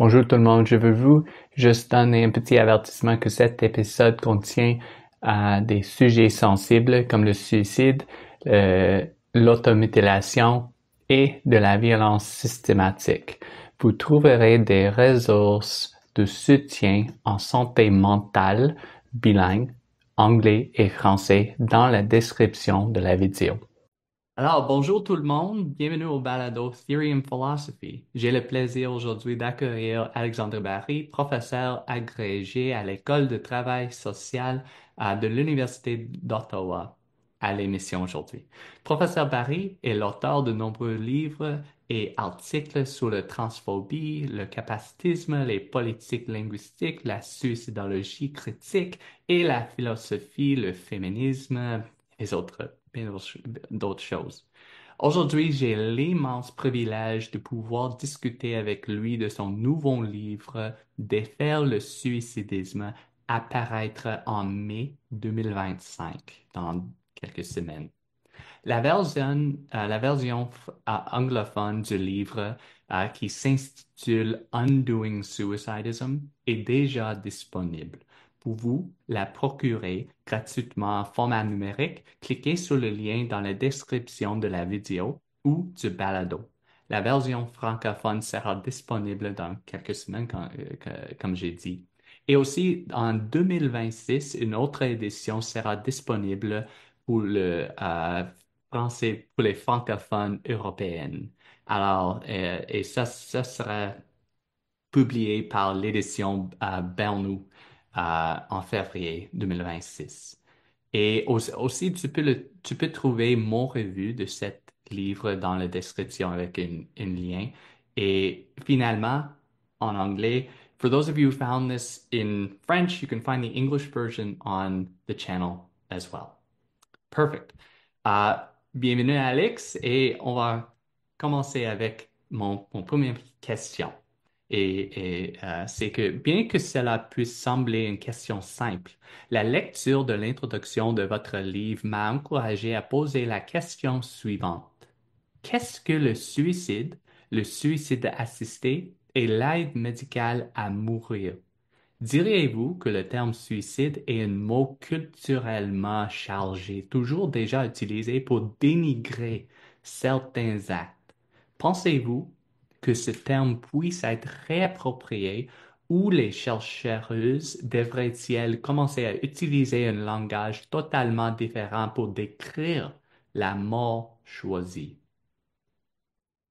Bonjour tout le monde, je veux vous juste donner un petit avertissement que cet épisode contient des sujets sensibles comme le suicide, l'automutilation et de la violence systématique. Vous trouverez des ressources de soutien en santé mentale bilingue, anglais et français dans la description de la vidéo. Alors, bonjour tout le monde, bienvenue au balado Theory and Philosophy. J'ai le plaisir aujourd'hui d'accueillir Alexandre Barry, professeur agrégé à l'École de travail social de l'Université d'Ottawa, à l'émission aujourd'hui. Professeur Barry est l'auteur de nombreux livres et articles sur la transphobie, le capacitisme, les politiques linguistiques, la suicidologie critique et la philosophie, le féminisme, et autres, bien d'autres choses. Aujourd'hui, j'ai l'immense privilège de pouvoir discuter avec lui de son nouveau livre Défaire le suicidisme, apparaître en mai 2025, dans quelques semaines. La version anglophone du livre qui s'intitule Undoing Suicidism est déjà disponible. Pour vous la procurer gratuitement en format numérique, cliquez sur le lien dans la description de la vidéo ou du balado. La version francophone sera disponible dans quelques semaines, comme j'ai dit. Et aussi, en 2026, une autre édition sera disponible pour le français pour les francophones européennes. Alors, et ça sera publié par l'édition Bernou en février 2026. Et aussi, tu peux trouver mon revue de cet livre dans la description avec un lien. Et finalement, en anglais, for those of you who found this in French, you can find the English version on the channel as well. Perfect. Euh, Bienvenue Alex et on va commencer avec mon première question. C'est que bien que cela puisse sembler une question simple, la lecture de l'introduction de votre livre m'a encouragé à poser la question suivante. Qu'est-ce que le suicide assisté et l'aide médicale à mourir? Diriez-vous que le terme suicide est un mot culturellement chargé, toujours déjà utilisé pour dénigrer certains actes? Pensez-vous que ce terme puisse être réapproprié ou les chercheuses devraient-elles commencer à utiliser un langage totalement différent pour décrire la mort choisie?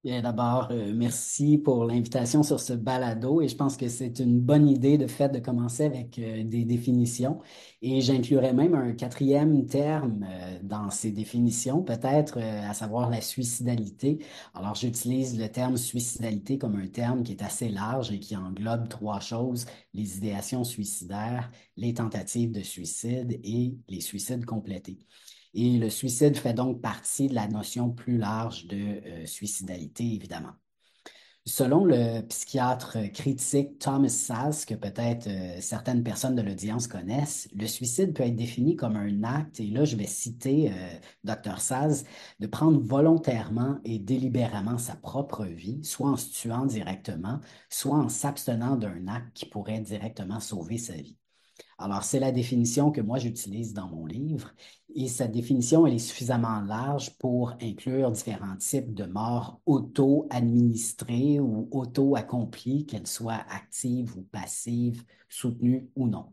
Bien, d'abord, merci pour l'invitation sur ce balado et je pense que c'est une bonne idée de fait de commencer avec des définitions et j'inclurais même un quatrième terme dans ces définitions, peut-être à savoir la suicidalité. Alors, j'utilise le terme suicidalité comme un terme qui est assez large et qui englobe trois choses: les idéations suicidaires, les tentatives de suicide et les suicides complétés. Et le suicide fait donc partie de la notion plus large de suicidalité, évidemment. Selon le psychiatre critique Thomas Szasz, que peut-être certaines personnes de l'audience connaissent, le suicide peut être défini comme un acte, et là je vais citer Dr. Szasz, de prendre volontairement et délibérément sa propre vie, soit en se tuant directement, soit en s'abstenant d'un acte qui pourrait directement sauver sa vie. Alors, c'est la définition que moi j'utilise dans mon livre et cette définition, elle est suffisamment large pour inclure différents types de morts auto-administrées ou auto-accomplies, qu'elles soient actives ou passives, soutenues ou non.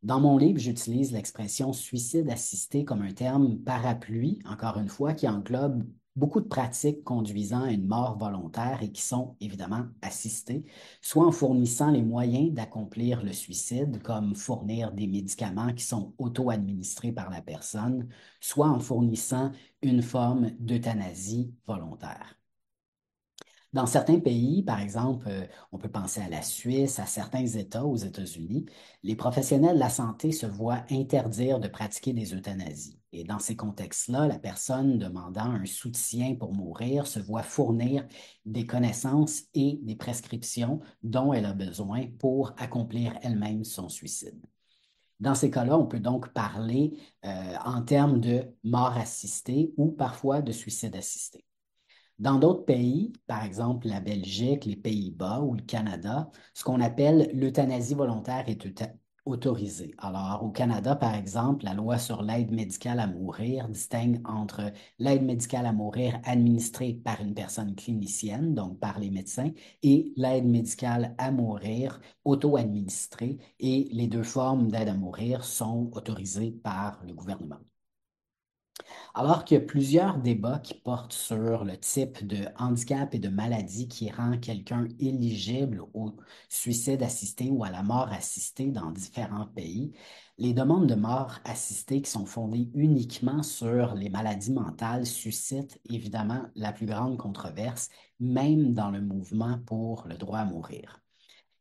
Dans mon livre, j'utilise l'expression suicide assisté comme un terme parapluie, encore une fois, qui englobe beaucoup de pratiques conduisant à une mort volontaire et qui sont évidemment assistées, soit en fournissant les moyens d'accomplir le suicide, comme fournir des médicaments qui sont auto-administrés par la personne, soit en fournissant une forme d'euthanasie volontaire. Dans certains pays, par exemple, on peut penser à la Suisse, à certains États aux États-Unis, les professionnels de la santé se voient interdire de pratiquer des euthanasies. Et dans ces contextes-là, la personne demandant un soutien pour mourir se voit fournir des connaissances et des prescriptions dont elle a besoin pour accomplir elle-même son suicide. Dans ces cas-là, on peut donc parler en termes de mort assistée ou parfois de suicide assisté. Dans d'autres pays, par exemple la Belgique, les Pays-Bas ou le Canada, ce qu'on appelle l'euthanasie volontaire est autorisée. Alors, au Canada, par exemple, la loi sur l'aide médicale à mourir distingue entre l'aide médicale à mourir administrée par une personne clinicienne, donc par les médecins, et l'aide médicale à mourir auto-administrée, et les deux formes d'aide à mourir sont autorisées par le gouvernement. Alors qu'il y a plusieurs débats qui portent sur le type de handicap et de maladie qui rend quelqu'un éligible au suicide assisté ou à la mort assistée dans différents pays, les demandes de mort assistée qui sont fondées uniquement sur les maladies mentales suscitent évidemment la plus grande controverse, même dans le mouvement pour le droit à mourir.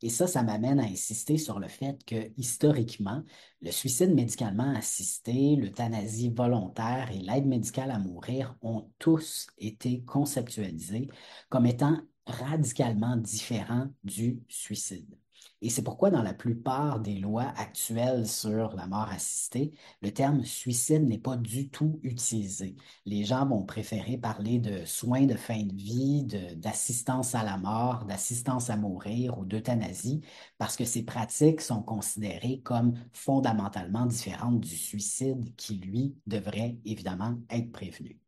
Et ça m'amène à insister sur le fait que, historiquement, le suicide médicalement assisté, l'euthanasie volontaire et l'aide médicale à mourir ont tous été conceptualisés comme étant radicalement différents du suicide. Et c'est pourquoi dans la plupart des lois actuelles sur la mort assistée, le terme suicide n'est pas du tout utilisé. Les gens vont préférer parler de soins de fin de vie, d'assistance à la mort, d'assistance à mourir ou d'euthanasie, parce que ces pratiques sont considérées comme fondamentalement différentes du suicide qui, lui, devrait évidemment être prévenu.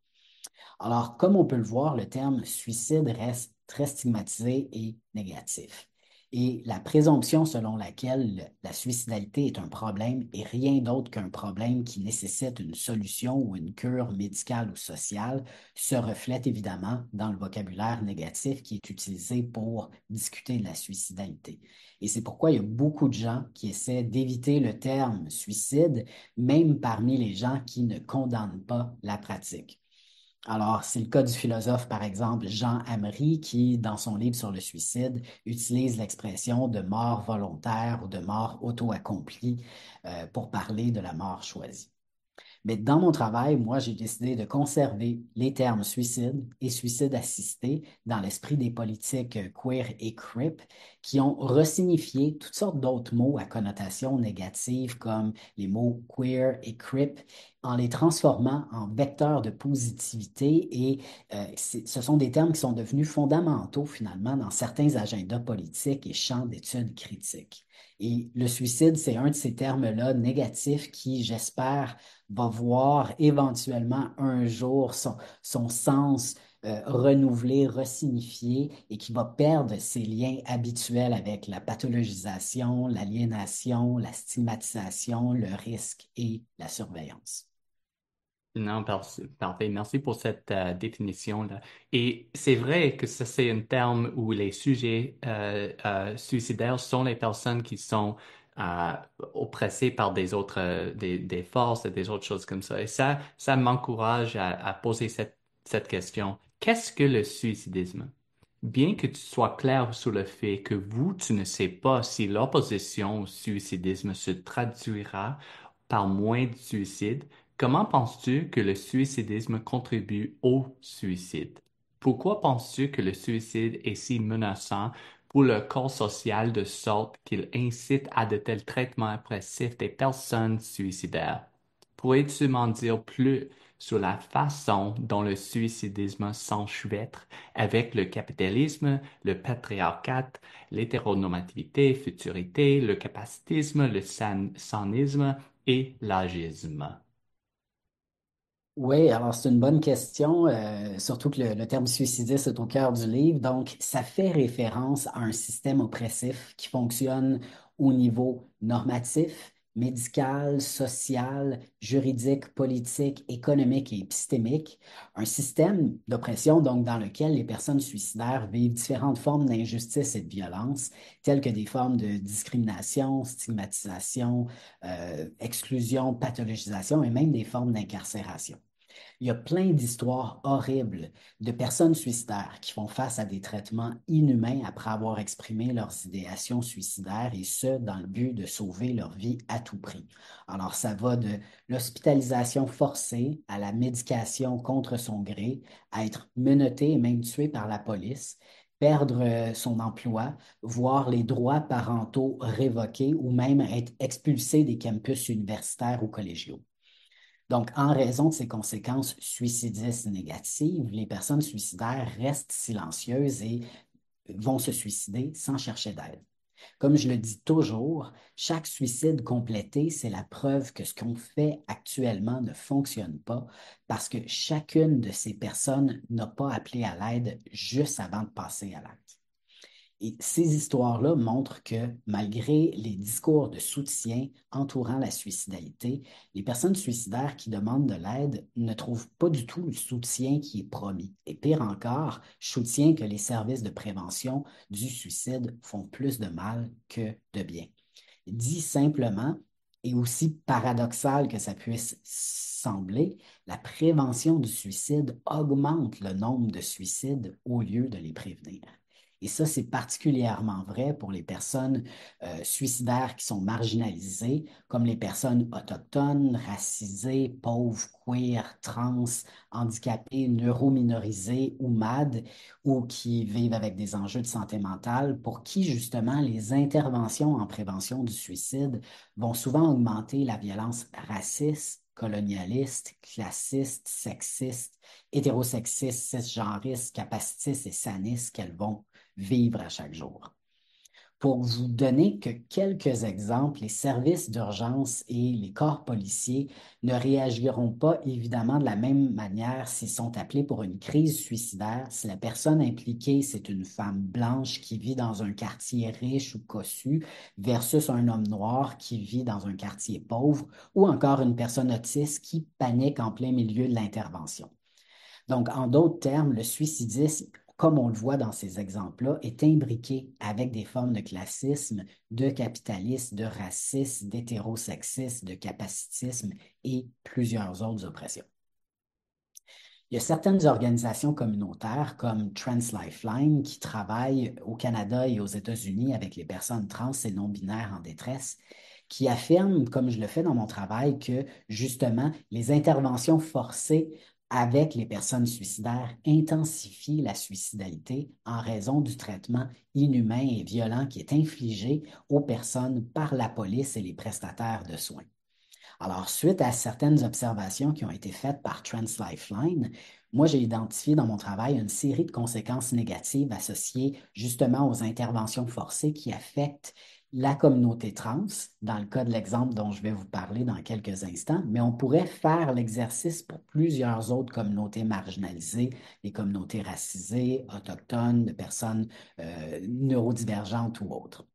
Alors, comme on peut le voir, le terme suicide reste très stigmatisé et négatif. Et la présomption selon laquelle la suicidalité est un problème est rien d'autre qu'un problème qui nécessite une solution ou une cure médicale ou sociale se reflète évidemment dans le vocabulaire négatif qui est utilisé pour discuter de la suicidalité. Et c'est pourquoi il y a beaucoup de gens qui essaient d'éviter le terme suicide, même parmi les gens qui ne condamnent pas la pratique. Alors, c'est le cas du philosophe, par exemple, Jean Amery, qui, dans son livre sur le suicide, utilise l'expression de mort volontaire ou de mort auto-accomplie pour parler de la mort choisie. Mais dans mon travail, moi, j'ai décidé de conserver les termes suicide et suicide assisté dans l'esprit des politiques queer et crip qui ont resignifié toutes sortes d'autres mots à connotation négative comme les mots queer et crip en les transformant en vecteurs de positivité et ce sont des termes qui sont devenus fondamentaux finalement dans certains agendas politiques et champs d'études critiques. Et le suicide, c'est un de ces termes-là négatifs qui, j'espère, va voir éventuellement un jour son sens renouvelé, resignifié et qui va perdre ses liens habituels avec la pathologisation, l'aliénation, la stigmatisation, le risque et la surveillance. Non, parfait. Merci pour cette définition-là. Et c'est vrai que ça, c'est un terme où les sujets suicidaires sont les personnes qui sont euh, oppressées par des autres, des forces et des autres choses comme ça. Et ça m'encourage à poser cette question. Qu'est-ce que le suicidisme? Bien que tu sois clair sur le fait que vous, tu ne sais pas si l'opposition au suicidisme se traduira par moins de suicides, comment penses-tu que le suicidisme contribue au suicide? Pourquoi penses-tu que le suicide est si menaçant pour le corps social de sorte qu'il incite à de tels traitements oppressifs des personnes suicidaires? Pourrais-tu m'en dire plus sur la façon dont le suicidisme s'enchevêtre avec le capitalisme, le patriarcat, l'hétéronormativité, futurité, le capacitisme, le sanisme et l'agisme? Oui, alors c'est une bonne question, surtout que le terme suicidiste est au cœur du livre. Donc, ça fait référence à un système oppressif qui fonctionne au niveau normatif, médical, social, juridique, politique, économique et épistémique. Un système d'oppression, donc, dans lequel les personnes suicidaires vivent différentes formes d'injustice et de violence, telles que des formes de discrimination, stigmatisation, exclusion, pathologisation et même des formes d'incarcération. Il y a plein d'histoires horribles de personnes suicidaires qui font face à des traitements inhumains après avoir exprimé leurs idéations suicidaires et ce, dans le but de sauver leur vie à tout prix. Alors, ça va de l'hospitalisation forcée à la médication contre son gré, à être menotté et même tué par la police, perdre son emploi, voir les droits parentaux révoqués ou même être expulsé des campus universitaires ou collégiaux. Donc, en raison de ces conséquences suicidistes négatives, les personnes suicidaires restent silencieuses et vont se suicider sans chercher d'aide. Comme je le dis toujours, chaque suicide complété, c'est la preuve que ce qu'on fait actuellement ne fonctionne pas parce que chacune de ces personnes n'a pas appelé à l'aide juste avant de passer à l'acte. Et ces histoires-là montrent que malgré les discours de soutien entourant la suicidalité, les personnes suicidaires qui demandent de l'aide ne trouvent pas du tout le soutien qui est promis. Et pire encore, je soutiens que les services de prévention du suicide font plus de mal que de bien. Dit simplement, et aussi paradoxal que ça puisse sembler, la prévention du suicide augmente le nombre de suicides au lieu de les prévenir. Et ça, c'est particulièrement vrai pour les personnes suicidaires qui sont marginalisées, comme les personnes autochtones, racisées, pauvres, queer, trans, handicapées, neurominorisées ou MAD, ou qui vivent avec des enjeux de santé mentale, pour qui justement les interventions en prévention du suicide vont souvent augmenter la violence raciste, colonialiste, classiste, sexiste, hétérosexiste, cisgenriste, capacitiste et saniste qu'elles vont vivre à chaque jour. Pour vous donner que quelques exemples, les services d'urgence et les corps policiers ne réagiront pas évidemment de la même manière s'ils sont appelés pour une crise suicidaire, si la personne impliquée, c'est une femme blanche qui vit dans un quartier riche ou cossu versus un homme noir qui vit dans un quartier pauvre ou encore une personne autiste qui panique en plein milieu de l'intervention. Donc, en d'autres termes, le suicidisme, comme on le voit dans ces exemples-là, est imbriqué avec des formes de classisme, de capitalisme, de racisme, d'hétérosexisme, de capacitisme et plusieurs autres oppressions. Il y a certaines organisations communautaires comme Trans Lifeline qui travaillent au Canada et aux États-Unis avec les personnes trans et non-binaires en détresse, qui affirment, comme je le fais dans mon travail, que justement les interventions forcées avec les personnes suicidaires intensifient la suicidalité en raison du traitement inhumain et violent qui est infligé aux personnes par la police et les prestataires de soins. Alors, suite à certaines observations qui ont été faites par Trans Lifeline, moi, j'ai identifié dans mon travail une série de conséquences négatives associées justement aux interventions forcées qui affectent la communauté trans, dans le cas de l'exemple dont je vais vous parler dans quelques instants, mais on pourrait faire l'exercice pour plusieurs autres communautés marginalisées, les communautés racisées, autochtones, de personnes neurodivergentes ou autres.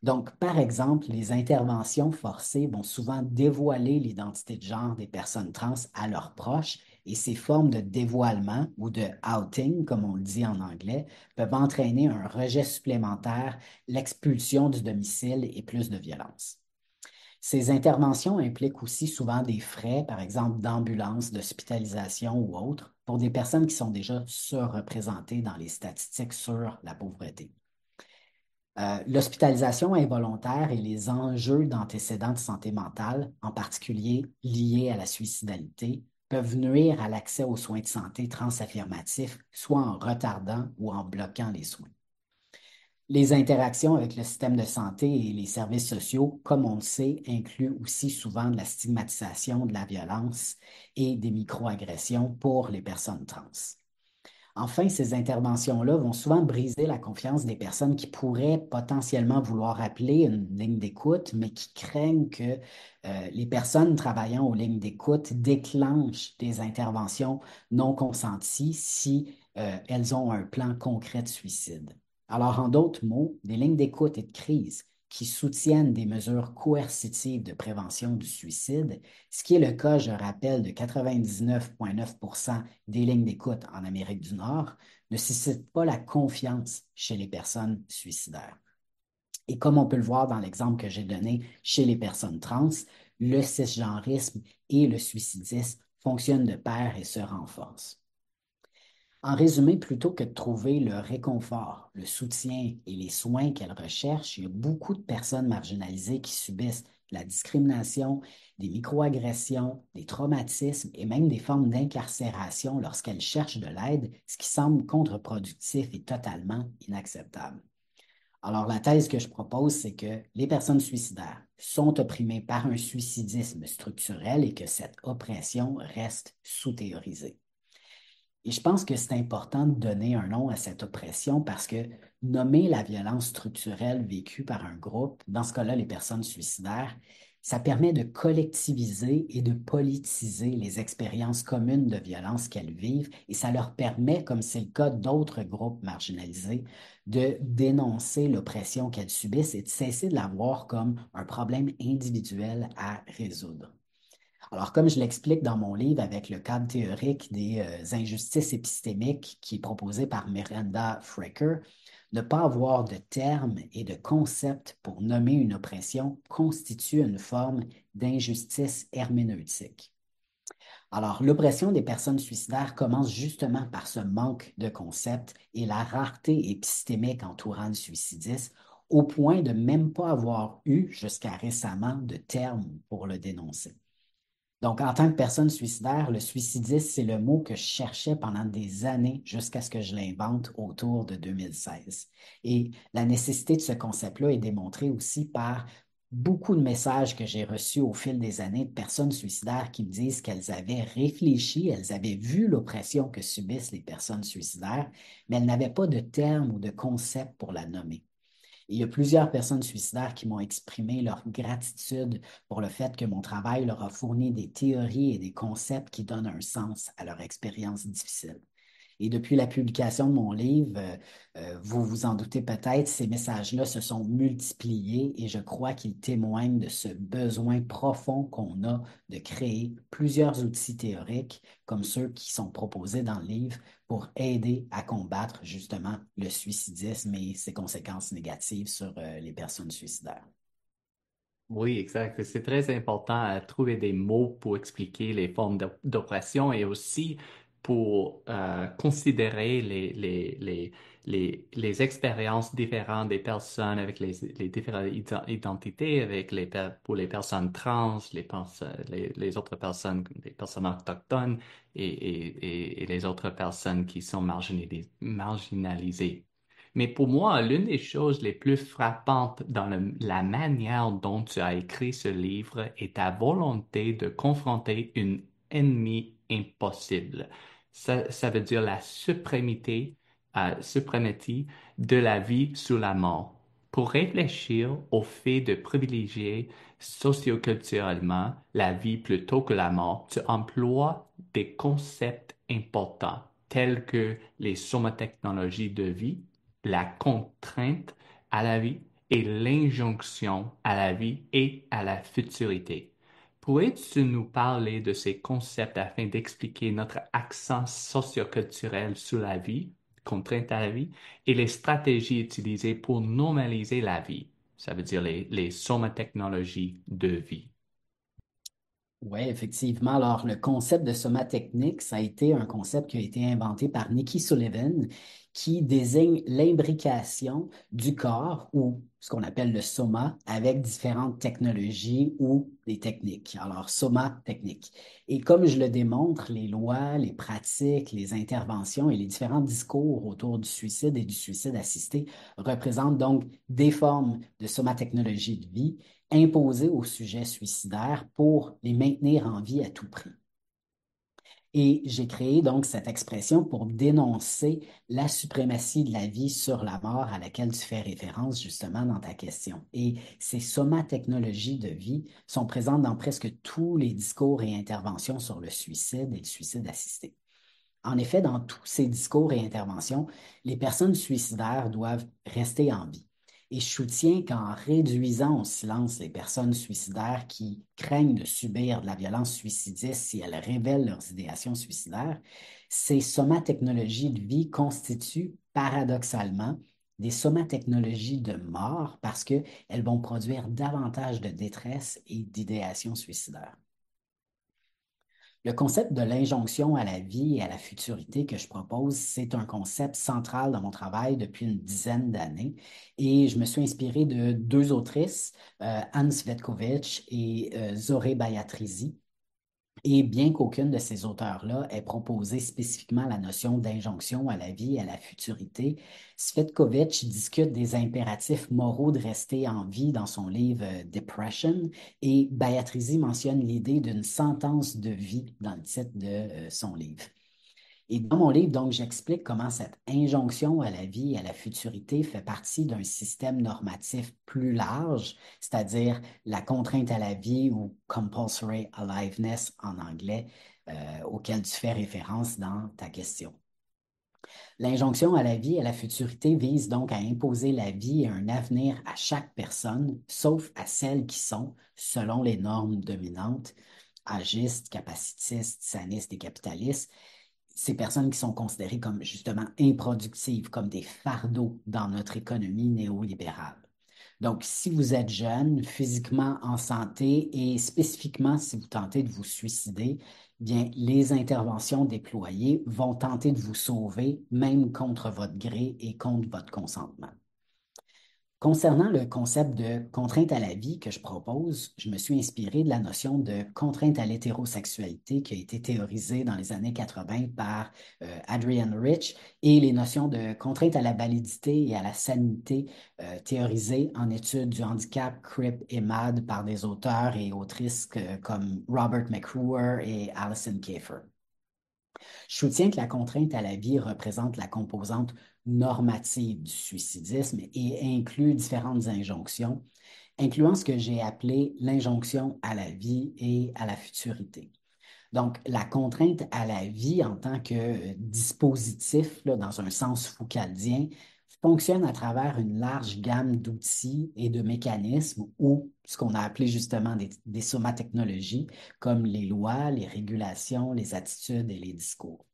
Donc, par exemple, les interventions forcées vont souvent dévoiler l'identité de genre des personnes trans à leurs proches et ces formes de dévoilement ou de outing, comme on le dit en anglais, peuvent entraîner un rejet supplémentaire, l'expulsion du domicile et plus de violence. Ces interventions impliquent aussi souvent des frais, par exemple d'ambulance, d'hospitalisation ou autres, pour des personnes qui sont déjà surreprésentées dans les statistiques sur la pauvreté. L'hospitalisation involontaire et les enjeux d'antécédents de santé mentale, en particulier liés à la suicidalité, peuvent nuire à l'accès aux soins de santé transaffirmatifs, soit en retardant ou en bloquant les soins. Les interactions avec le système de santé et les services sociaux, comme on le sait, incluent aussi souvent de la stigmatisation, de la violence et des microagressions pour les personnes trans. Enfin, ces interventions-là vont souvent briser la confiance des personnes qui pourraient potentiellement vouloir appeler une ligne d'écoute, mais qui craignent que les personnes travaillant aux lignes d'écoute déclenchent des interventions non consenties si elles ont un plan concret de suicide. Alors, en d'autres mots, des lignes d'écoute et de crise qui soutiennent des mesures coercitives de prévention du suicide, ce qui est le cas, je rappelle, de 99,9% des lignes d'écoute en Amérique du Nord, ne suscitent pas la confiance chez les personnes suicidaires. Et comme on peut le voir dans l'exemple que j'ai donné chez les personnes trans, le cisgenrisme et le suicidisme fonctionnent de pair et se renforcent. En résumé, plutôt que de trouver le réconfort, le soutien et les soins qu'elles recherchent, il y a beaucoup de personnes marginalisées qui subissent de la discrimination, des microagressions, des traumatismes et même des formes d'incarcération lorsqu'elles cherchent de l'aide, ce qui semble contre-productif et totalement inacceptable. Alors, la thèse que je propose, c'est que les personnes suicidaires sont opprimées par un suicidisme structurel et que cette oppression reste sous-théorisée. Et je pense que c'est important de donner un nom à cette oppression parce que nommer la violence structurelle vécue par un groupe, dans ce cas-là les personnes suicidaires, ça permet de collectiviser et de politiser les expériences communes de violence qu'elles vivent et ça leur permet, comme c'est le cas d'autres groupes marginalisés, de dénoncer l'oppression qu'elles subissent et de cesser de la voir comme un problème individuel à résoudre. Alors, comme je l'explique dans mon livre avec le cadre théorique des injustices épistémiques qui est proposé par Miranda Fricker, ne pas avoir de termes et de concepts pour nommer une oppression constitue une forme d'injustice herméneutique. Alors, l'oppression des personnes suicidaires commence justement par ce manque de concepts et la rareté épistémique entourant le suicidisme, au point de même pas avoir eu jusqu'à récemment de termes pour le dénoncer. Donc, en tant que personne suicidaire, le suicidiste, c'est le mot que je cherchais pendant des années jusqu'à ce que je l'invente autour de 2016. Et la nécessité de ce concept-là est démontrée aussi par beaucoup de messages que j'ai reçus au fil des années de personnes suicidaires qui me disent qu'elles avaient réfléchi, elles avaient vu l'oppression que subissent les personnes suicidaires, mais elles n'avaient pas de terme ou de concept pour la nommer. Et il y a plusieurs personnes suicidaires qui m'ont exprimé leur gratitude pour le fait que mon travail leur a fourni des théories et des concepts qui donnent un sens à leur expérience difficile. Et depuis la publication de mon livre, vous vous en doutez peut-être, ces messages-là se sont multipliés et je crois qu'ils témoignent de ce besoin profond qu'on a de créer plusieurs outils théoriques comme ceux qui sont proposés dans le livre pour aider à combattre justement le suicidisme et ses conséquences négatives sur les personnes suicidaires. Oui, exact. C'est très important à trouver des mots pour expliquer les formes d'oppression et aussi pour considérer les expériences différentes des personnes avec les différentes identités, avec pour les personnes trans, les autres personnes, les personnes autochtones et les autres personnes qui sont marginalisées. Mais pour moi, l'une des choses les plus frappantes dans la manière dont tu as écrit ce livre est ta volonté de confronter une ennemie impossible. Ça veut dire la suprématie de la vie sur la mort. Pour réfléchir au fait de privilégier socioculturellement la vie plutôt que la mort, tu emploies des concepts importants tels que les somatechnologies de vie, la contrainte à la vie et l'injonction à la vie et à la futurité. Pourrais-tu nous parler de ces concepts afin d'expliquer notre accent socioculturel sur la vie, contrainte à la vie, et les stratégies utilisées pour normaliser la vie? Ça veut dire les somatechnologies de vie. Oui, effectivement. Alors, le concept de soma technique, ça a été un concept qui a été inventé par Nikki Sullivan, qui désigne l'imbrication du corps ou ce qu'on appelle le soma avec différentes technologies ou des techniques. Alors, soma technique. Et comme je le démontre, les lois, les pratiques, les interventions et les différents discours autour du suicide et du suicide assisté représentent donc des formes de somatechnologie de vie imposées aux sujets suicidaires pour les maintenir en vie à tout prix. Et j'ai créé donc cette expression pour dénoncer la suprématie de la vie sur la mort à laquelle tu fais référence justement dans ta question. Et ces somatechnologies de vie sont présentes dans presque tous les discours et interventions sur le suicide et le suicide assisté. En effet, dans tous ces discours et interventions, les personnes suicidaires doivent rester en vie. Et je soutiens qu'en réduisant au silence les personnes suicidaires qui craignent de subir de la violence suicidiste si elles révèlent leurs idéations suicidaires, ces somatechnologies de vie constituent paradoxalement des somatechnologies de mort parce qu'elles vont produire davantage de détresse et d'idéations suicidaires. Le concept de l'injonction à la vie et à la futurité que je propose, c'est un concept central dans mon travail depuis une dizaine d'années et je me suis inspiré de deux autrices, Anne Svetkovich et Zoré Bayatrizi, Et bien qu'aucune de ces auteurs-là ait proposé spécifiquement la notion d'injonction à la vie et à la futurité, Cvetkovic discute des impératifs moraux de rester en vie dans son livre Depression et Beatrizi mentionne l'idée d'une sentence de vie dans le titre de son livre. Et dans mon livre, donc, j'explique comment cette injonction à la vie et à la futurité fait partie d'un système normatif plus large, c'est-à-dire la contrainte à la vie ou compulsory aliveness en anglais, auquel tu fais référence dans ta question. L'injonction à la vie et à la futurité vise donc à imposer la vie et un avenir à chaque personne, sauf à celles qui sont, selon les normes dominantes, agistes, capacitistes, sanistes et capitalistes, ces personnes qui sont considérées comme justement improductives, comme des fardeaux dans notre économie néolibérale. Donc, si vous êtes jeune, physiquement en santé et spécifiquement si vous tentez de vous suicider, bien, les interventions déployées vont tenter de vous sauver, même contre votre gré et contre votre consentement. Concernant le concept de contrainte à la vie que je propose, je me suis inspiré de la notion de contrainte à l'hétérosexualité qui a été théorisée dans les années 80 par Adrienne Rich et les notions de contrainte à la validité et à la sanité théorisées en études du handicap, Cripp et MAD par des auteurs et autrices comme Robert McRuer et Alison Kiefer. Je soutiens que la contrainte à la vie représente la composante normative du suicidisme et inclut différentes injonctions, incluant ce que j'ai appelé l'injonction à la vie et à la futurité. Donc, la contrainte à la vie en tant que dispositif, là, dans un sens foucaldien, fonctionne à travers une large gamme d'outils et de mécanismes ou ce qu'on a appelé justement des somatechnologies, comme les lois, les régulations, les attitudes et les discours.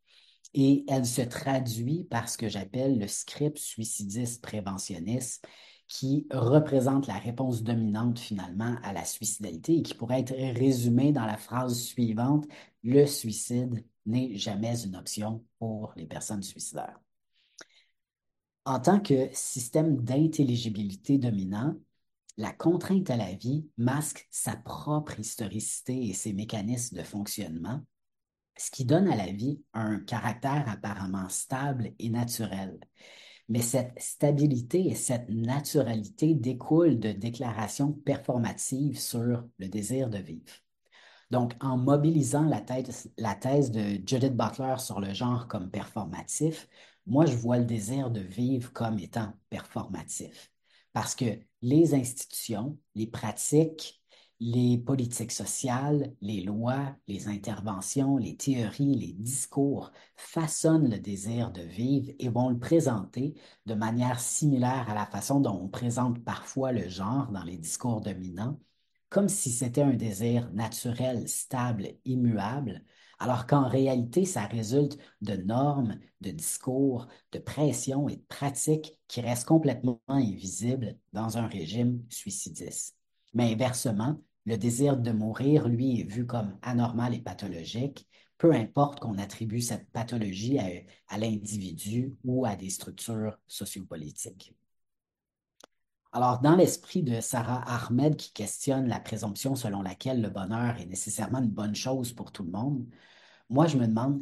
Et elle se traduit par ce que j'appelle le script suicidiste préventionniste, qui représente la réponse dominante finalement à la suicidalité et qui pourrait être résumé dans la phrase suivante, le suicide n'est jamais une option pour les personnes suicidaires. En tant que système d'intelligibilité dominant, la contrainte à la vie masque sa propre historicité et ses mécanismes de fonctionnement, ce qui donne à la vie un caractère apparemment stable et naturel. Mais cette stabilité et cette naturalité découlent de déclarations performatives sur le désir de vivre. Donc, en mobilisant la thèse de Judith Butler sur le genre comme performatif, moi, je vois le désir de vivre comme étant performatif. Parce que les institutions, les pratiques, les politiques sociales, les lois, les interventions, les théories, les discours façonnent le désir de vivre et vont le présenter de manière similaire à la façon dont on présente parfois le genre dans les discours dominants comme si c'était un désir naturel, stable, immuable, alors qu'en réalité, ça résulte de normes, de discours, de pressions et de pratiques qui restent complètement invisibles dans un régime suicidiste. Mais inversement, le désir de mourir, lui, est vu comme anormal et pathologique, peu importe qu'on attribue cette pathologie à l'individu ou à des structures sociopolitiques. Alors, dans l'esprit de Sarah Ahmed qui questionne la présomption selon laquelle le bonheur est nécessairement une bonne chose pour tout le monde, moi, je me demande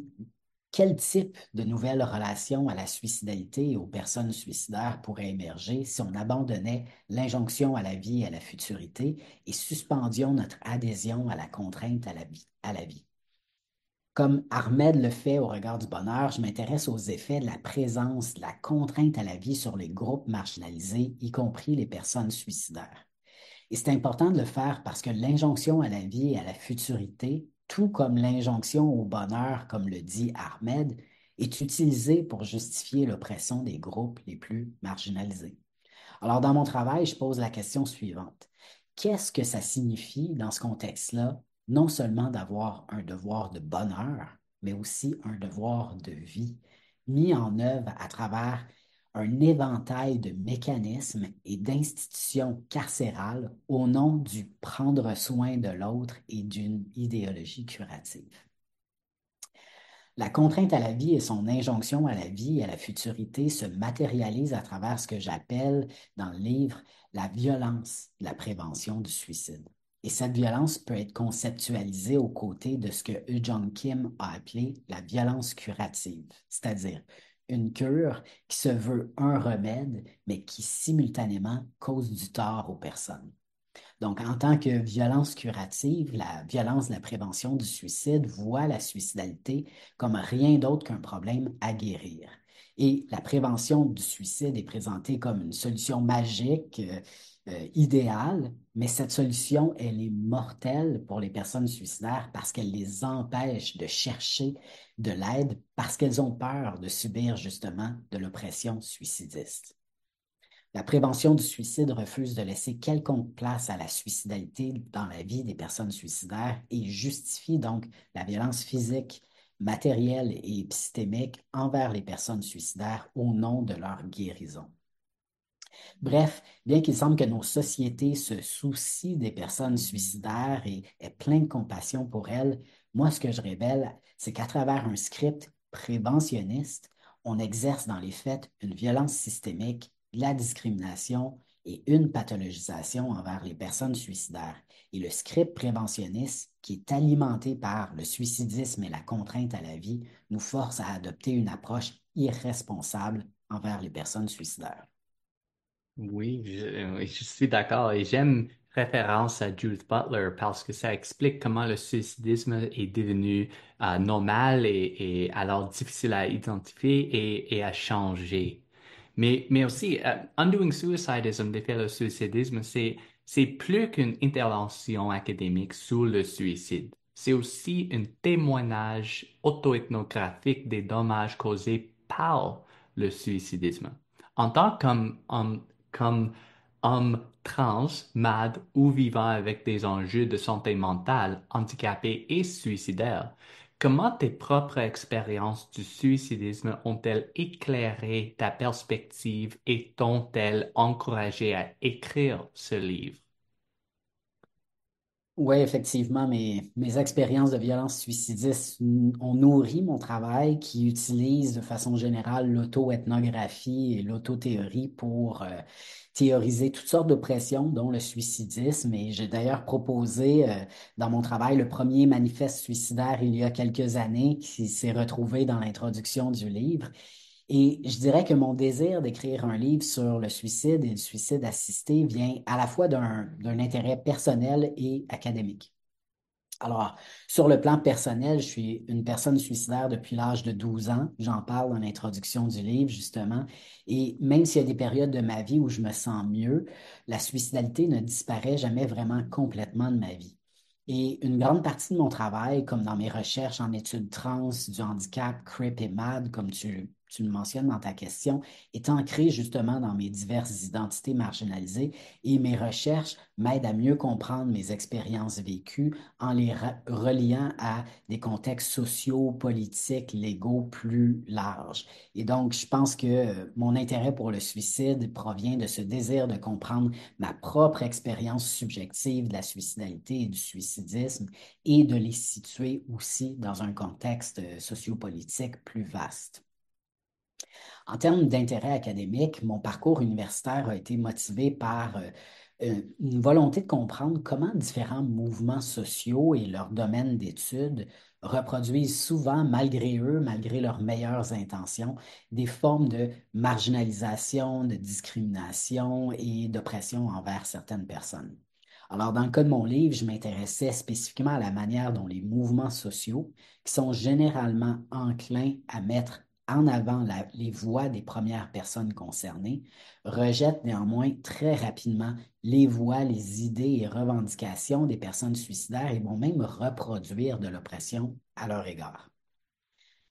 quel type de nouvelles relations à la suicidalité et aux personnes suicidaires pourrait émerger si on abandonnait l'injonction à la vie et à la futurité et suspendions notre adhésion à la contrainte à la vie. Comme Ahmed le fait au regard du bonheur, je m'intéresse aux effets de la présence de la contrainte à la vie sur les groupes marginalisés, y compris les personnes suicidaires. Et c'est important de le faire parce que l'injonction à la vie et à la futurité, tout comme l'injonction au bonheur, comme le dit Ahmed, est utilisée pour justifier l'oppression des groupes les plus marginalisés. Alors, dans mon travail, je pose la question suivante. Qu'est-ce que ça signifie dans ce contexte-là, non seulement d'avoir un devoir de bonheur, mais aussi un devoir de vie, mis en œuvre à travers un éventail de mécanismes et d'institutions carcérales au nom du prendre soin de l'autre et d'une idéologie curative? La contrainte à la vie et son injonction à la vie et à la futurité se matérialisent à travers ce que j'appelle dans le livre la violence de la prévention du suicide. Et cette violence peut être conceptualisée aux côtés de ce que Yu Jong Kim a appelé la violence curative, c'est-à-dire une cure qui se veut un remède, mais qui simultanément cause du tort aux personnes. Donc, en tant que violence curative, la violence de la prévention du suicide voit la suicidalité comme rien d'autre qu'un problème à guérir. Et la prévention du suicide est présentée comme une solution magique, idéale, mais cette solution, elle est mortelle pour les personnes suicidaires parce qu'elle les empêche de chercher de l'aide parce qu'elles ont peur de subir justement de l'oppression suicidiste. La prévention du suicide refuse de laisser quelconque place à la suicidalité dans la vie des personnes suicidaires et justifie donc la violence physique, matérielle et épistémique envers les personnes suicidaires au nom de leur guérison. Bref, bien qu'il semble que nos sociétés se soucient des personnes suicidaires et aient plein de compassion pour elles, moi, ce que je révèle, c'est qu'à travers un script préventionniste, on exerce dans les faits une violence systémique, la discrimination et une pathologisation envers les personnes suicidaires. Et le script préventionniste, qui est alimenté par le suicidisme et la contrainte à la vie, nous force à adopter une approche irresponsable envers les personnes suicidaires. Oui, je suis d'accord et j'aime référence à Judith Butler parce que ça explique comment le suicidisme est devenu normal et alors difficile à identifier et à changer. Mais aussi, Undoing Suicidism, défaire le suicidisme, c'est plus qu'une intervention académique sur le suicide. C'est aussi un témoignage auto-ethnographique des dommages causés par le suicidisme. En tant comme homme trans, mad ou vivant avec des enjeux de santé mentale, handicapé et suicidaire, comment tes propres expériences du suicidisme ont-elles éclairé ta perspective et t'ont-elles encouragé à écrire ce livre? Oui, effectivement, mes expériences de violence suicidiste ont nourri mon travail qui utilise de façon générale l'auto-ethnographie et l'autothéorie pour théoriser toutes sortes d'oppressions, dont le suicidisme. Et j'ai d'ailleurs proposé dans mon travail le premier manifeste suicidaire il y a quelques années qui s'est retrouvé dans l'introduction du livre. Et je dirais que mon désir d'écrire un livre sur le suicide et le suicide assisté vient à la fois d'un intérêt personnel et académique. Alors, sur le plan personnel, je suis une personne suicidaire depuis l'âge de 12 ans. J'en parle dans l'introduction du livre, justement. Et même s'il y a des périodes de ma vie où je me sens mieux, la suicidalité ne disparaît jamais vraiment complètement de ma vie. Et une grande partie de mon travail, comme dans mes recherches en études trans, du handicap, CRIP et MAD, comme tu le mentionnes dans ta question, est ancré justement dans mes diverses identités marginalisées et mes recherches m'aident à mieux comprendre mes expériences vécues en les reliant à des contextes sociaux, politiques, légaux plus larges. Et donc, je pense que mon intérêt pour le suicide provient de ce désir de comprendre ma propre expérience subjective de la suicidalité et du suicidisme et de les situer aussi dans un contexte sociopolitique plus vaste. En termes d'intérêt académique, mon parcours universitaire a été motivé par une volonté de comprendre comment différents mouvements sociaux et leurs domaines d'études reproduisent souvent, malgré eux, malgré leurs meilleures intentions, des formes de marginalisation, de discrimination et d'oppression envers certaines personnes. Alors, dans le cas de mon livre, je m'intéressais spécifiquement à la manière dont les mouvements sociaux, qui sont généralement enclins à mettre en avant les voix des premières personnes concernées, rejettent néanmoins très rapidement les voix, les idées et revendications des personnes suicidaires et vont même reproduire de l'oppression à leur égard.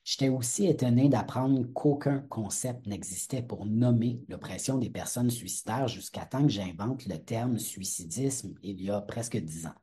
J'étais aussi étonné d'apprendre qu'aucun concept n'existait pour nommer l'oppression des personnes suicidaires jusqu'à temps que j'invente le terme suicidisme il y a presque 10 ans.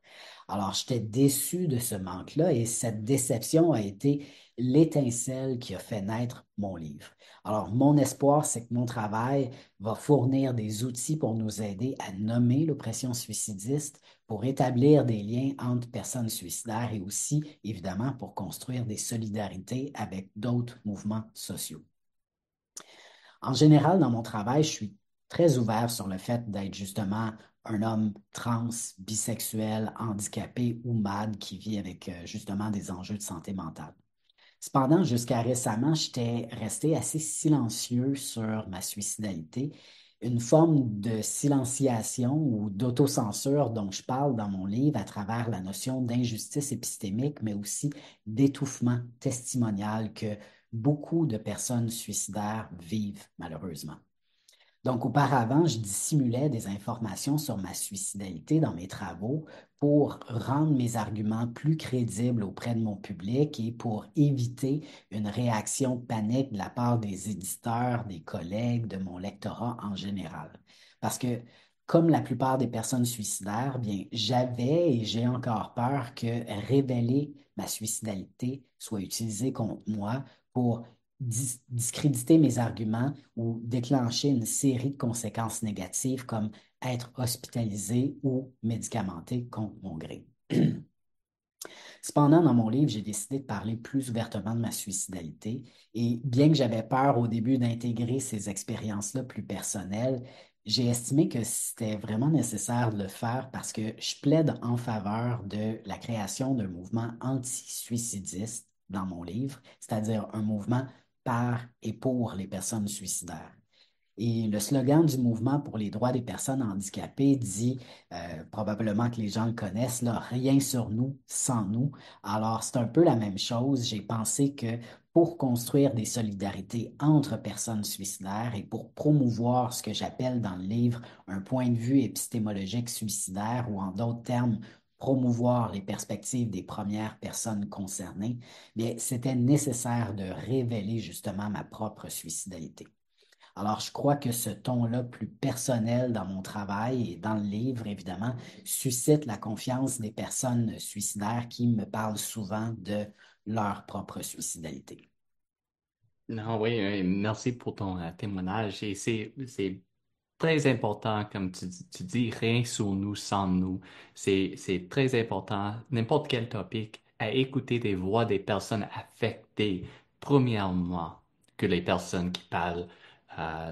Alors, j'étais déçu de ce manque-là et cette déception a été l'étincelle qui a fait naître mon livre. Alors, mon espoir, c'est que mon travail va fournir des outils pour nous aider à nommer l'oppression suicidiste, pour établir des liens entre personnes suicidaires et aussi, évidemment, pour construire des solidarités avec d'autres mouvements sociaux. En général, dans mon travail, je suis très ouvert sur le fait d'être justement un homme trans, bisexuel, handicapé ou malade qui vit avec justement des enjeux de santé mentale. Cependant, jusqu'à récemment, j'étais resté assez silencieux sur ma suicidalité, une forme de silenciation ou d'autocensure dont je parle dans mon livre à travers la notion d'injustice épistémique, mais aussi d'étouffement testimonial que beaucoup de personnes suicidaires vivent malheureusement. Donc, auparavant, je dissimulais des informations sur ma suicidalité dans mes travaux pour rendre mes arguments plus crédibles auprès de mon public et pour éviter une réaction panique de la part des éditeurs, des collègues, de mon lectorat en général. Parce que, comme la plupart des personnes suicidaires, bien, j'avais et j'ai encore peur que révéler ma suicidalité soit utilisé contre moi pour discréditer mes arguments ou déclencher une série de conséquences négatives comme être hospitalisé ou médicamenté contre mon gré. Cependant, dans mon livre, j'ai décidé de parler plus ouvertement de ma suicidalité et bien que j'avais peur au début d'intégrer ces expériences-là plus personnelles, j'ai estimé que c'était vraiment nécessaire de le faire parce que je plaide en faveur de la création d'un mouvement anti-suicidiste dans mon livre, c'est-à-dire un mouvement par et pour les personnes suicidaires. Et le slogan du mouvement pour les droits des personnes handicapées dit, probablement que les gens le connaissent, là, rien sur nous sans nous. Alors, c'est un peu la même chose. J'ai pensé que pour construire des solidarités entre personnes suicidaires et pour promouvoir ce que j'appelle dans le livre un point de vue épistémologique suicidaire ou en d'autres termes, promouvoir les perspectives des premières personnes concernées, bien, c'était nécessaire de révéler justement ma propre suicidalité. Alors, je crois que ce ton-là, plus personnel dans mon travail et dans le livre, évidemment, suscite la confiance des personnes suicidaires qui me parlent souvent de leur propre suicidalité. Non, oui, merci pour ton témoignage. Et c'est très important, comme tu dis, rien sur nous sans nous. C'est très important, n'importe quel topic, à écouter des voix des personnes affectées, premièrement, que les personnes qui parlent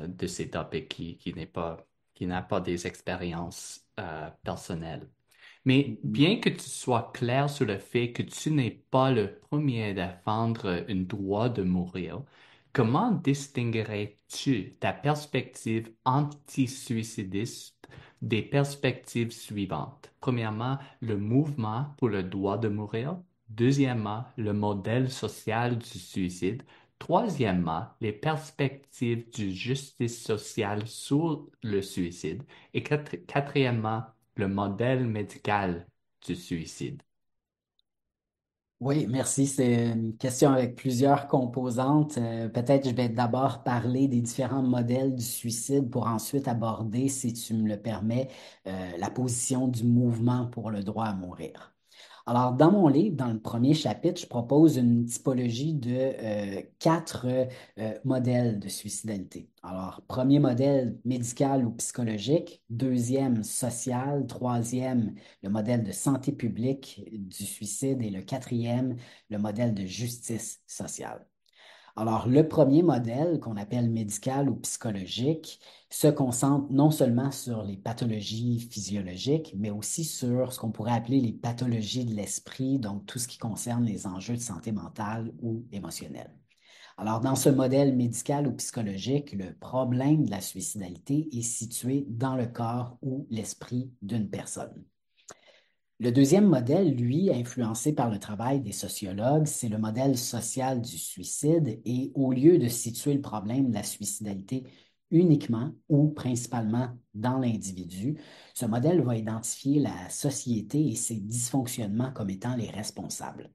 de ces topics qui n'a pas des expériences personnelles. Mais Mhm. bien que tu sois clair sur le fait que tu n'es pas le premier à défendre un droit de mourir, comment distinguerais-tu ta perspective anti-suicidiste des perspectives suivantes? Premièrement, le mouvement pour le droit de mourir. Deuxièmement, le modèle social du suicide. Troisièmement, les perspectives du justice sociale sur le suicide. Et quatrièmement, le modèle médical du suicide. Oui, merci. C'est une question avec plusieurs composantes. Peut-être je vais d'abord parler des différents modèles du suicide pour ensuite aborder, si tu me le permets, la position du mouvement pour le droit à mourir. Alors, dans mon livre, dans le premier chapitre, je propose une typologie de quatre modèles de suicidalité. Alors, premier modèle médical ou psychologique, deuxième social, troisième le modèle de santé publique du suicide et le quatrième le modèle de justice sociale. Alors, le premier modèle, qu'on appelle médical ou psychologique, se concentre non seulement sur les pathologies physiologiques, mais aussi sur ce qu'on pourrait appeler les pathologies de l'esprit, donc tout ce qui concerne les enjeux de santé mentale ou émotionnelle. Alors, dans ce modèle médical ou psychologique, le problème de la suicidalité est situé dans le corps ou l'esprit d'une personne. Le deuxième modèle, lui, influencé par le travail des sociologues, c'est le modèle social du suicide et au lieu de situer le problème de la suicidalité uniquement ou principalement dans l'individu, ce modèle va identifier la société et ses dysfonctionnements comme étant les responsables.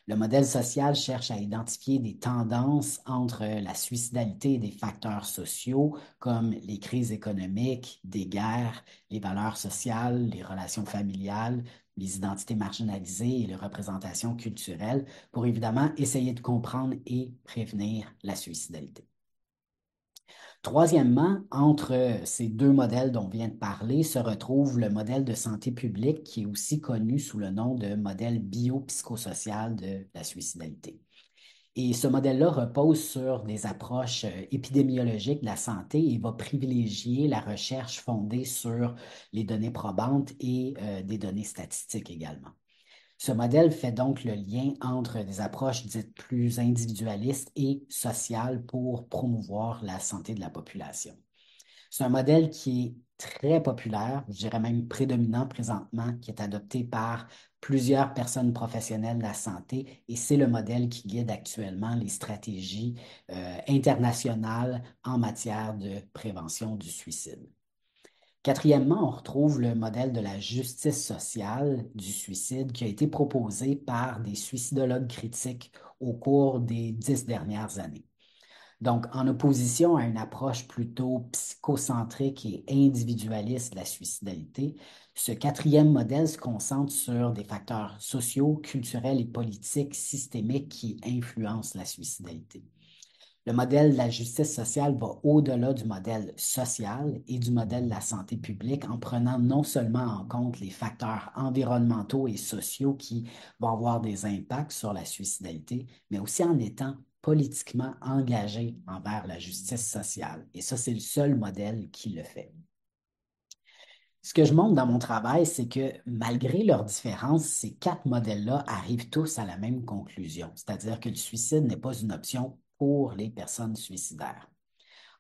Le modèle social cherche à identifier des tendances entre la suicidalité et des facteurs sociaux comme les crises économiques, des guerres, les valeurs sociales, les relations familiales, les identités marginalisées et les représentations culturelles pour évidemment essayer de comprendre et prévenir la suicidalité. Troisièmement, entre ces deux modèles dont on vient de parler se retrouve le modèle de santé publique qui est aussi connu sous le nom de modèle biopsychosocial de la suicidalité. Et ce modèle-là repose sur des approches épidémiologiques de la santé et va privilégier la recherche fondée sur les données probantes et des données statistiques également. Ce modèle fait donc le lien entre des approches dites plus individualistes et sociales pour promouvoir la santé de la population. C'est un modèle qui est très populaire, je dirais même prédominant présentement, qui est adopté par plusieurs personnes professionnelles de la santé et c'est le modèle qui guide actuellement les stratégies internationales en matière de prévention du suicide. Quatrièmement, on retrouve le modèle de la justice sociale du suicide qui a été proposé par des suicidologues critiques au cours des 10 dernières années. Donc, en opposition à une approche plutôt psychocentrique et individualiste de la suicidalité, ce quatrième modèle se concentre sur des facteurs sociaux, culturels et politiques systémiques qui influencent la suicidalité. Le modèle de la justice sociale va au-delà du modèle social et du modèle de la santé publique en prenant non seulement en compte les facteurs environnementaux et sociaux qui vont avoir des impacts sur la suicidalité, mais aussi en étant politiquement engagé envers la justice sociale. Et ça, c'est le seul modèle qui le fait. Ce que je montre dans mon travail, c'est que malgré leurs différences, ces quatre modèles-là arrivent tous à la même conclusion, c'est-à-dire que le suicide n'est pas une option pour les personnes suicidaires.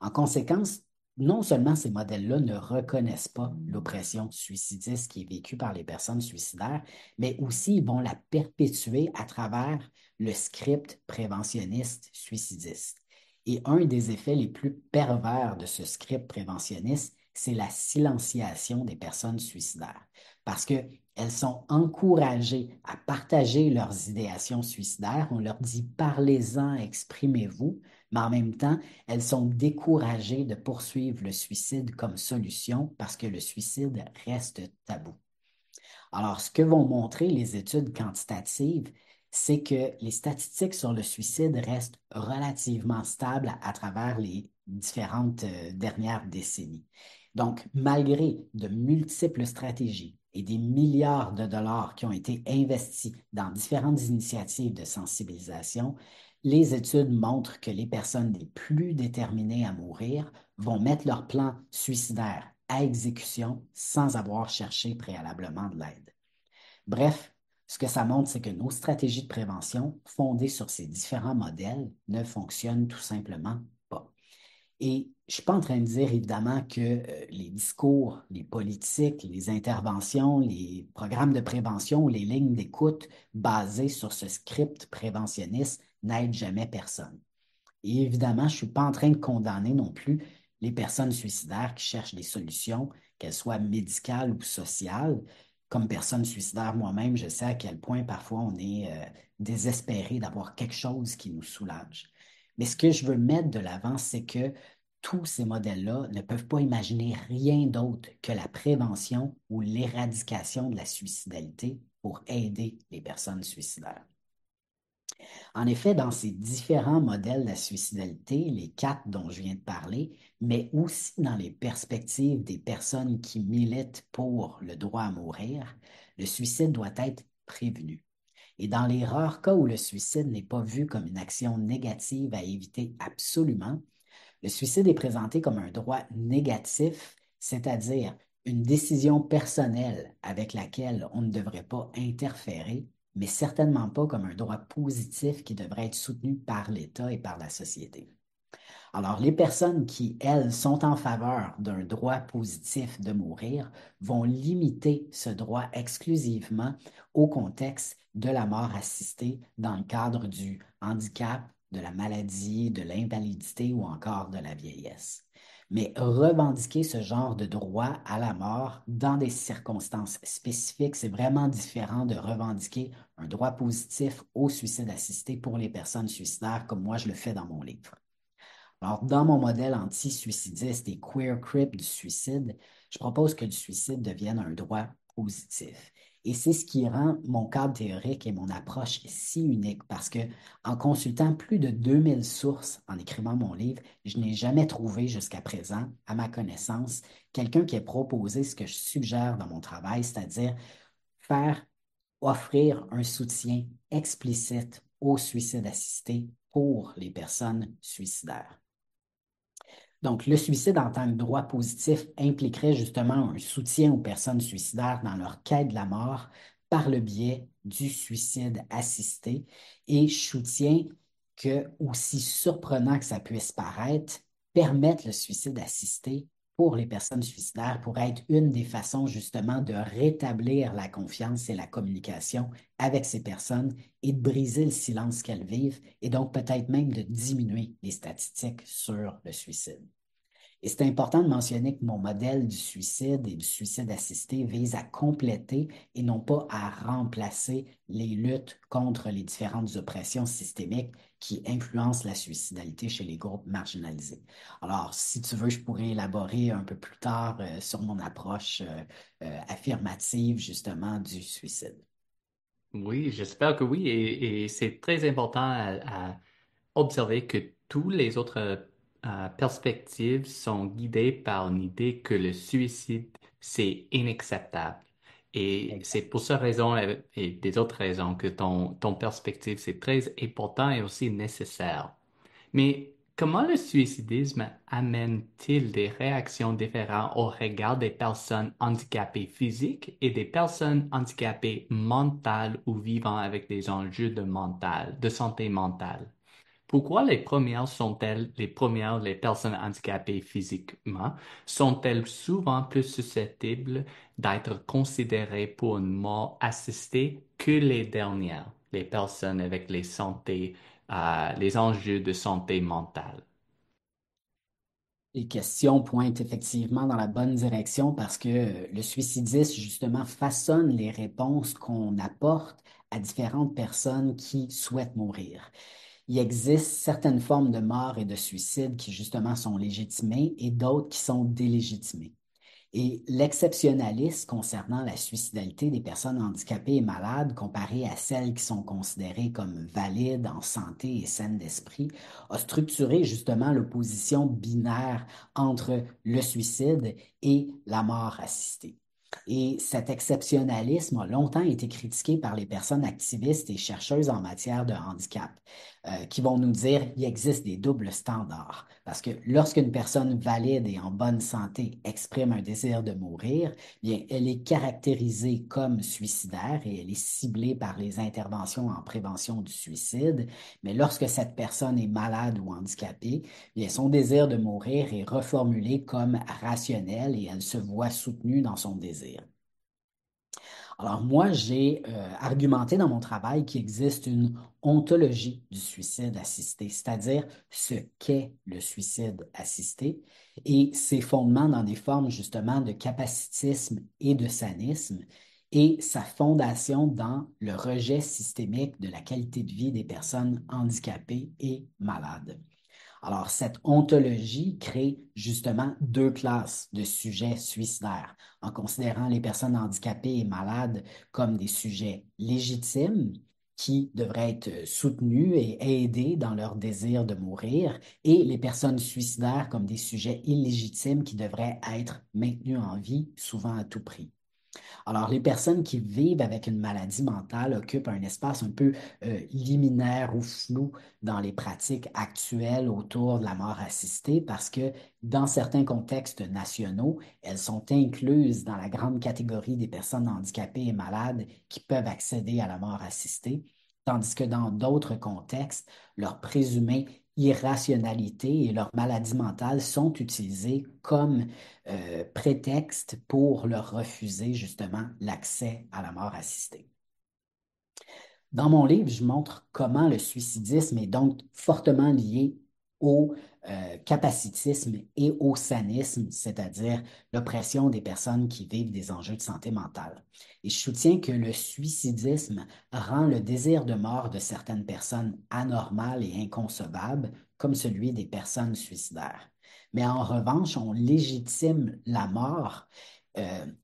En conséquence, non seulement ces modèles-là ne reconnaissent pas l'oppression suicidiste qui est vécue par les personnes suicidaires, mais aussi ils vont la perpétuer à travers le script préventionniste suicidiste. Et un des effets les plus pervers de ce script préventionniste, c'est la silenciation des personnes suicidaires. Parce qu'elles sont encouragées à partager leurs idéations suicidaires. On leur dit parlez-en, exprimez-vous, mais en même temps, elles sont découragées de poursuivre le suicide comme solution parce que le suicide reste tabou. Alors, ce que vont montrer les études quantitatives, c'est que les statistiques sur le suicide restent relativement stables à travers les différentes dernières décennies. Donc, malgré de multiples stratégies et des milliards de dollars qui ont été investis dans différentes initiatives de sensibilisation, les études montrent que les personnes les plus déterminées à mourir vont mettre leur plan suicidaire à exécution sans avoir cherché préalablement de l'aide. Bref, ce que ça montre, c'est que nos stratégies de prévention fondées sur ces différents modèles ne fonctionnent tout simplement pas. Et je ne suis pas en train de dire évidemment que les discours, les politiques, les interventions, les programmes de prévention ou les lignes d'écoute basées sur ce script préventionniste n'aident jamais personne. Et évidemment, je ne suis pas en train de condamner non plus les personnes suicidaires qui cherchent des solutions, qu'elles soient médicales ou sociales. Comme personne suicidaire moi-même, je sais à quel point parfois on est désespéré d'avoir quelque chose qui nous soulage. Mais ce que je veux mettre de l'avant, c'est que tous ces modèles-là ne peuvent pas imaginer rien d'autre que la prévention ou l'éradication de la suicidalité pour aider les personnes suicidaires. En effet, dans ces différents modèles de la suicidalité, les quatre dont je viens de parler, mais aussi dans les perspectives des personnes qui militent pour le droit à mourir, le suicide doit être prévenu. Et dans les rares cas où le suicide n'est pas vu comme une action négative à éviter absolument, le suicide est présenté comme un droit négatif, c'est-à-dire une décision personnelle avec laquelle on ne devrait pas interférer, mais certainement pas comme un droit positif qui devrait être soutenu par l'État et par la société. Alors, les personnes qui, elles, sont en faveur d'un droit positif de mourir vont limiter ce droit exclusivement au contexte de la mort assistée dans le cadre du handicap, de la maladie, de l'invalidité ou encore de la vieillesse. Mais revendiquer ce genre de droit à la mort dans des circonstances spécifiques, c'est vraiment différent de revendiquer un droit positif au suicide assisté pour les personnes suicidaires comme moi je le fais dans mon livre. Alors, dans mon modèle anti-suicidiste et queer crip du suicide, je propose que le suicide devienne un droit positif. Et c'est ce qui rend mon cadre théorique et mon approche si unique parce que, en consultant plus de 2000 sources en écrivant mon livre, je n'ai jamais trouvé jusqu'à présent, à ma connaissance, quelqu'un qui ait proposé ce que je suggère dans mon travail, c'est-à-dire faire offrir un soutien explicite au suicide assisté pour les personnes suicidaires. Donc, le suicide en tant que droit positif impliquerait justement un soutien aux personnes suicidaires dans leur quête de la mort par le biais du suicide assisté. Et je soutiens que, aussi surprenant que ça puisse paraître, permettre le suicide assisté pour les personnes suicidaires pourrait être une des façons justement de rétablir la confiance et la communication avec ces personnes et de briser le silence qu'elles vivent et donc peut-être même de diminuer les statistiques sur le suicide. Et c'est important de mentionner que mon modèle du suicide et du suicide assisté vise à compléter et non pas à remplacer les luttes contre les différentes oppressions systémiques qui influencent la suicidalité chez les groupes marginalisés. Alors, si tu veux, je pourrais élaborer un peu plus tard sur mon approche affirmative justement du suicide. Oui, j'espère que oui. Et c'est très important à observer que toutes les autres perspectives sont guidées par l'idée que le suicide, c'est inacceptable. Et c'est Exact. pour cette raison et des autres raisons que ton perspective, c'est très important et aussi nécessaire. Mais comment le suicidisme amène-t-il des réactions différentes au regard des personnes handicapées physiques et des personnes handicapées mentales ou vivant avec des enjeux de santé mentale? Pourquoi les premières sont-elles les premières, les personnes handicapées physiquement, sont-elles souvent plus susceptibles d'être considérées pour une mort assistée que les dernières, les personnes avec les enjeux de santé mentale? Les questions pointent effectivement dans la bonne direction parce que le suicidisme, justement, façonne les réponses qu'on apporte à différentes personnes qui souhaitent mourir. Il existe certaines formes de mort et de suicide qui, justement, sont légitimées et d'autres qui sont délégitimées. Et l'exceptionnalisme concernant la suicidalité des personnes handicapées et malades comparé à celles qui sont considérées comme valides, en santé et saines d'esprit, a structuré justement l'opposition binaire entre le suicide et la mort assistée. Et cet exceptionnalisme a longtemps été critiqué par les personnes activistes et chercheuses en matière de handicap, qui vont nous dire qu'il existe des doubles standards. Parce que lorsqu'une personne valide et en bonne santé exprime un désir de mourir, bien, elle est caractérisée comme suicidaire et elle est ciblée par les interventions en prévention du suicide. Mais lorsque cette personne est malade ou handicapée, bien, son désir de mourir est reformulé comme rationnel et elle se voit soutenue dans son désir. Alors moi, j'ai argumenté dans mon travail qu'il existe une ontologie du suicide assisté, c'est-à-dire ce qu'est le suicide assisté et ses fondements dans des formes justement de capacitisme et de sanisme et sa fondation dans le rejet systémique de la qualité de vie des personnes handicapées et malades. Alors, cette ontologie crée justement deux classes de sujets suicidaires, en considérant les personnes handicapées et malades comme des sujets légitimes qui devraient être soutenus et aidés dans leur désir de mourir, et les personnes suicidaires comme des sujets illégitimes qui devraient être maintenus en vie, souvent à tout prix. Alors, les personnes qui vivent avec une maladie mentale occupent un espace un peu liminaire ou flou dans les pratiques actuelles autour de la mort assistée parce que dans certains contextes nationaux, elles sont incluses dans la grande catégorie des personnes handicapées et malades qui peuvent accéder à la mort assistée, tandis que dans d'autres contextes, leur présumée irrationalité et leur maladie mentale sont utilisées comme prétexte pour leur refuser justement l'accès à la mort assistée. Dans mon livre, je montre comment le suicidisme est donc fortement lié au capacitisme et au sanisme, c'est-à-dire l'oppression des personnes qui vivent des enjeux de santé mentale. Et je soutiens que le suicidisme rend le désir de mort de certaines personnes anormal et inconcevable, comme celui des personnes suicidaires. Mais en revanche, on légitime la mort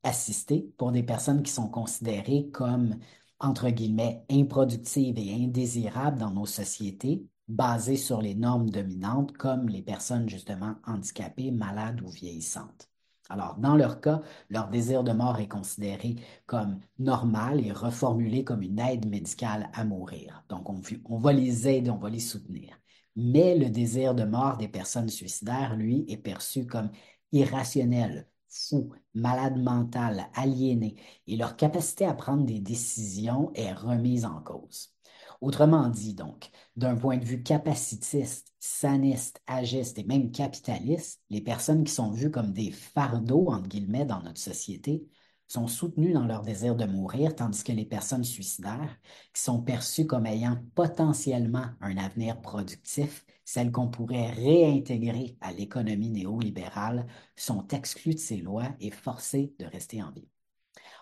assistée pour des personnes qui sont considérées comme entre guillemets, improductives et indésirables dans nos sociétés, basées sur les normes dominantes comme les personnes justement handicapées, malades ou vieillissantes. Alors, dans leur cas, leur désir de mort est considéré comme normal et reformulé comme une aide médicale à mourir. Donc, on va les aider, on va les soutenir. Mais le désir de mort des personnes suicidaires, lui, est perçu comme irrationnel, fou, malade mental, aliéné, et leur capacité à prendre des décisions est remise en cause. Autrement dit, donc, d'un point de vue capacitiste, saniste, agiste et même capitaliste, les personnes qui sont vues comme des fardeaux, entre guillemets, dans notre société, sont soutenues dans leur désir de mourir, tandis que les personnes suicidaires, qui sont perçues comme ayant potentiellement un avenir productif, celles qu'on pourrait réintégrer à l'économie néolibérale, sont exclues de ces lois et forcées de rester en vie.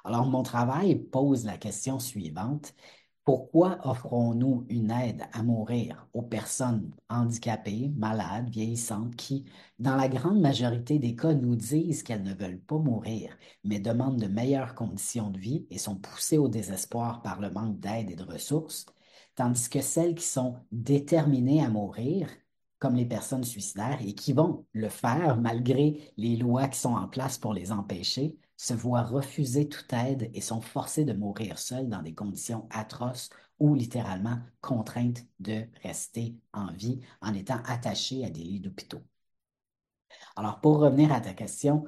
Alors, mon travail pose la question suivante. Pourquoi offrons-nous une aide à mourir aux personnes handicapées, malades, vieillissantes qui, dans la grande majorité des cas, nous disent qu'elles ne veulent pas mourir, mais demandent de meilleures conditions de vie et sont poussées au désespoir par le manque d'aide et de ressources, tandis que celles qui sont déterminées à mourir, comme les personnes suicidaires, et qui vont le faire malgré les lois qui sont en place pour les empêcher, se voient refuser toute aide et sont forcées de mourir seules dans des conditions atroces ou littéralement contraintes de rester en vie en étant attachées à des lits d'hôpitaux. Alors, pour revenir à ta question,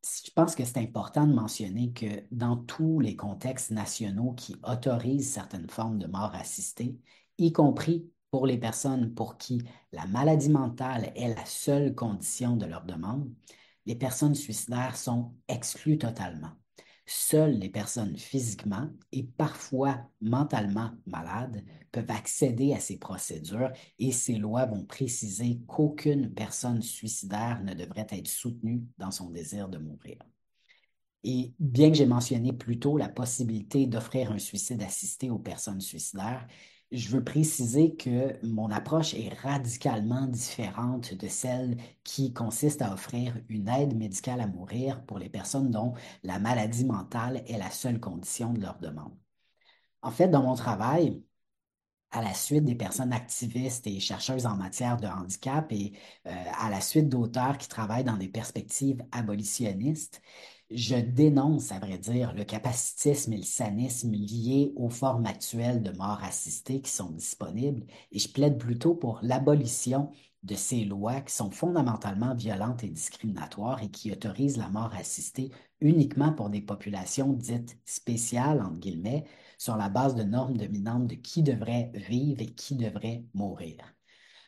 je pense que c'est important de mentionner que dans tous les contextes nationaux qui autorisent certaines formes de mort assistée, y compris pour les personnes pour qui la maladie mentale est la seule condition de leur demande, les personnes suicidaires sont exclues totalement. Seules les personnes physiquement et parfois mentalement malades peuvent accéder à ces procédures et ces lois vont préciser qu'aucune personne suicidaire ne devrait être soutenue dans son désir de mourir. Et bien que j'ai mentionné plus tôt la possibilité d'offrir un suicide assisté aux personnes suicidaires, je veux préciser que mon approche est radicalement différente de celle qui consiste à offrir une aide médicale à mourir pour les personnes dont la maladie mentale est la seule condition de leur demande. En fait, dans mon travail, à la suite des personnes activistes et chercheuses en matière de handicap et à la suite d'auteurs qui travaillent dans des perspectives abolitionnistes, je dénonce, à vrai dire, le capacitisme et le sanisme liés aux formes actuelles de mort assistée qui sont disponibles et je plaide plutôt pour l'abolition de ces lois qui sont fondamentalement violentes et discriminatoires et qui autorisent la mort assistée uniquement pour des populations dites spéciales, entre guillemets, sur la base de normes dominantes de qui devrait vivre et qui devrait mourir.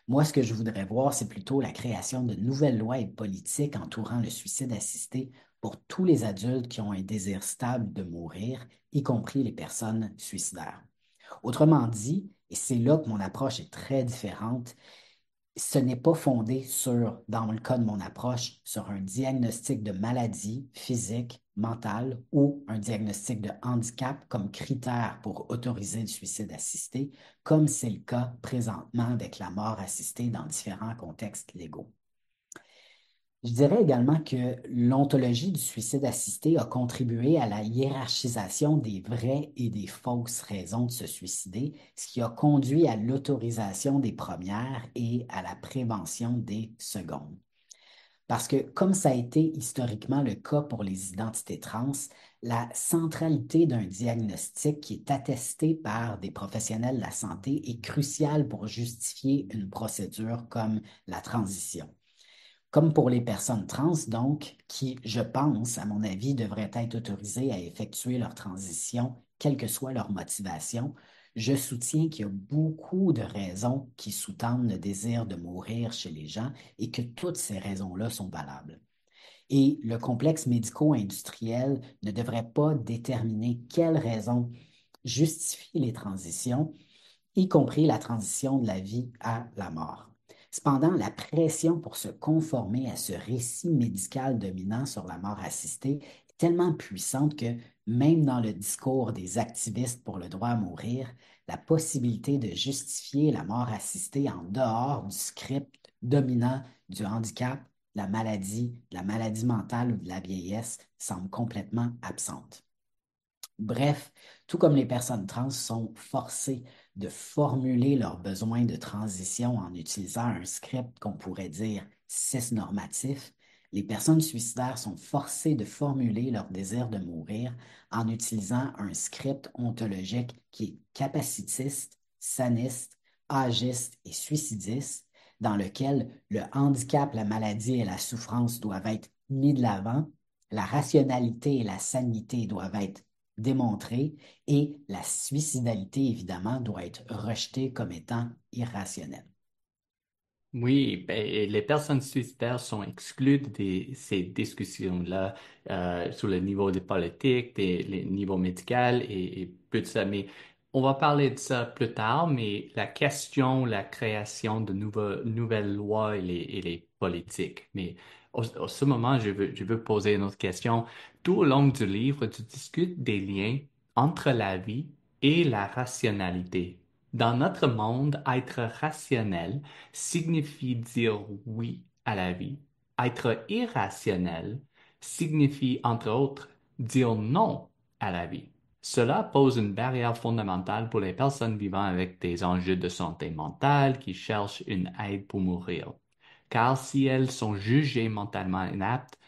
Moi, ce que je voudrais voir, c'est plutôt la création de nouvelles lois et politiques entourant le suicide assisté pour tous les adultes qui ont un désir stable de mourir, y compris les personnes suicidaires. Autrement dit, et c'est là que mon approche est très différente, ce n'est pas fondé sur, dans le cas de mon approche, sur un diagnostic de maladie physique, mentale ou un diagnostic de handicap comme critère pour autoriser le suicide assisté, comme c'est le cas présentement avec la mort assistée dans différents contextes légaux. Je dirais également que l'ontologie du suicide assisté a contribué à la hiérarchisation des vraies et des fausses raisons de se suicider, ce qui a conduit à l'autorisation des premières et à la prévention des secondes. Parce que, comme ça a été historiquement le cas pour les identités trans, la centralité d'un diagnostic qui est attesté par des professionnels de la santé est cruciale pour justifier une procédure comme la transition. Comme pour les personnes trans, donc, qui, je pense, à mon avis, devraient être autorisées à effectuer leur transition, quelle que soit leur motivation, je soutiens qu'il y a beaucoup de raisons qui sous-tendent le désir de mourir chez les gens et que toutes ces raisons-là sont valables. Et le complexe médico-industriel ne devrait pas déterminer quelles raisons justifient les transitions, y compris la transition de la vie à la mort. Cependant, la pression pour se conformer à ce récit médical dominant sur la mort assistée est tellement puissante que même dans le discours des activistes pour le droit à mourir, la possibilité de justifier la mort assistée en dehors du script dominant du handicap, de la maladie mentale ou de la vieillesse semble complètement absente. Bref, tout comme les personnes trans sont forcées de formuler leurs besoins de transition en utilisant un script qu'on pourrait dire cisnormatif, Les personnes suicidaires sont forcées de formuler leur désir de mourir en utilisant un script ontologique qui est capacitiste, saniste, âgiste et suicidiste, dans lequel le handicap, la maladie et la souffrance doivent être mis de l'avant, la rationalité et la sanité doivent être démontrées et la suicidalité, évidemment, doit être rejetée comme étant irrationnelle. Oui, ben, et les personnes suicidaires sont exclues de ces discussions-là sur le niveau des politiques, les niveaux médicaux et plus de ça. Mais on va parler de ça plus tard, mais la question, la création de nouvelles lois et les politiques. Mais au ce moment, je veux poser une autre question. Tout au long du livre, tu discutes des liens entre la vie et la rationalité. Dans notre monde, être rationnel signifie dire oui à la vie. Être irrationnel signifie, entre autres, dire non à la vie. Cela pose une barrière fondamentale pour les personnes vivant avec des enjeux de santé mentale qui cherchent une aide pour mourir. Car si elles sont jugées mentalement inaptes,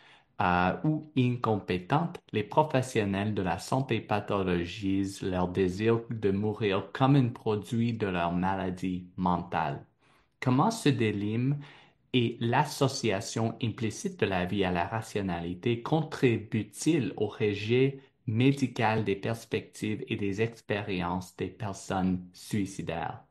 ou incompétentes, les professionnels de la santé pathologisent leur désir de mourir comme un produit de leur maladie mentale. Comment ce délime et l'association implicite de la vie à la rationalité contribuent-ils au rejet médical des perspectives et des expériences des personnes suicidaires?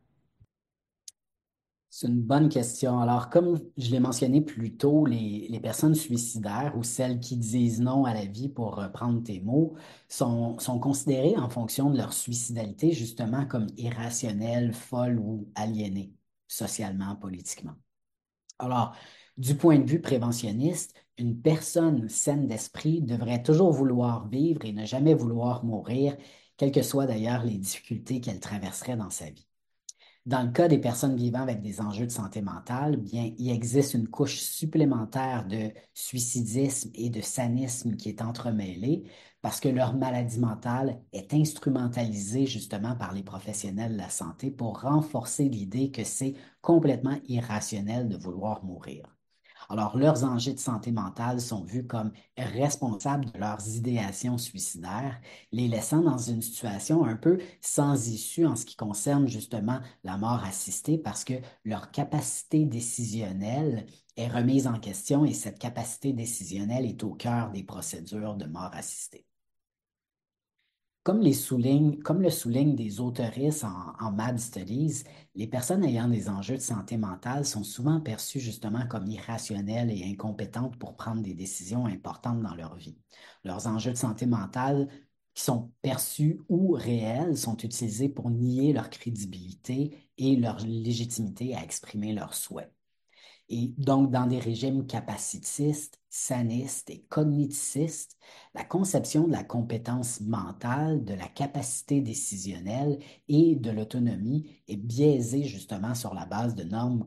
C'est une bonne question. Alors, comme je l'ai mentionné plus tôt, les personnes suicidaires ou celles qui disent non à la vie, pour reprendre tes mots, sont considérées en fonction de leur suicidalité justement comme irrationnelles, folles ou aliénées, socialement, politiquement. Alors, du point de vue préventionniste, une personne saine d'esprit devrait toujours vouloir vivre et ne jamais vouloir mourir, quelles que soient d'ailleurs les difficultés qu'elle traverserait dans sa vie. Dans le cas des personnes vivant avec des enjeux de santé mentale, bien, il existe une couche supplémentaire de suicidisme et de sanisme qui est entremêlée parce que leur maladie mentale est instrumentalisée justement par les professionnels de la santé pour renforcer l'idée que c'est complètement irrationnel de vouloir mourir. Alors, leurs enjeux de santé mentale sont vus comme responsables de leurs idéations suicidaires, les laissant dans une situation un peu sans issue en ce qui concerne justement la mort assistée parce que leur capacité décisionnelle est remise en question et cette capacité décisionnelle est au cœur des procédures de mort assistée. Comme le soulignent des autoristes en MAD Studies, les personnes ayant des enjeux de santé mentale sont souvent perçues justement comme irrationnelles et incompétentes pour prendre des décisions importantes dans leur vie. Leurs enjeux de santé mentale qui sont perçus ou réels sont utilisés pour nier leur crédibilité et leur légitimité à exprimer leurs souhaits. Et donc, dans des régimes capacitistes, sanistes et cogniticistes, la conception de la compétence mentale, de la capacité décisionnelle et de l'autonomie est biaisée justement sur la base de normes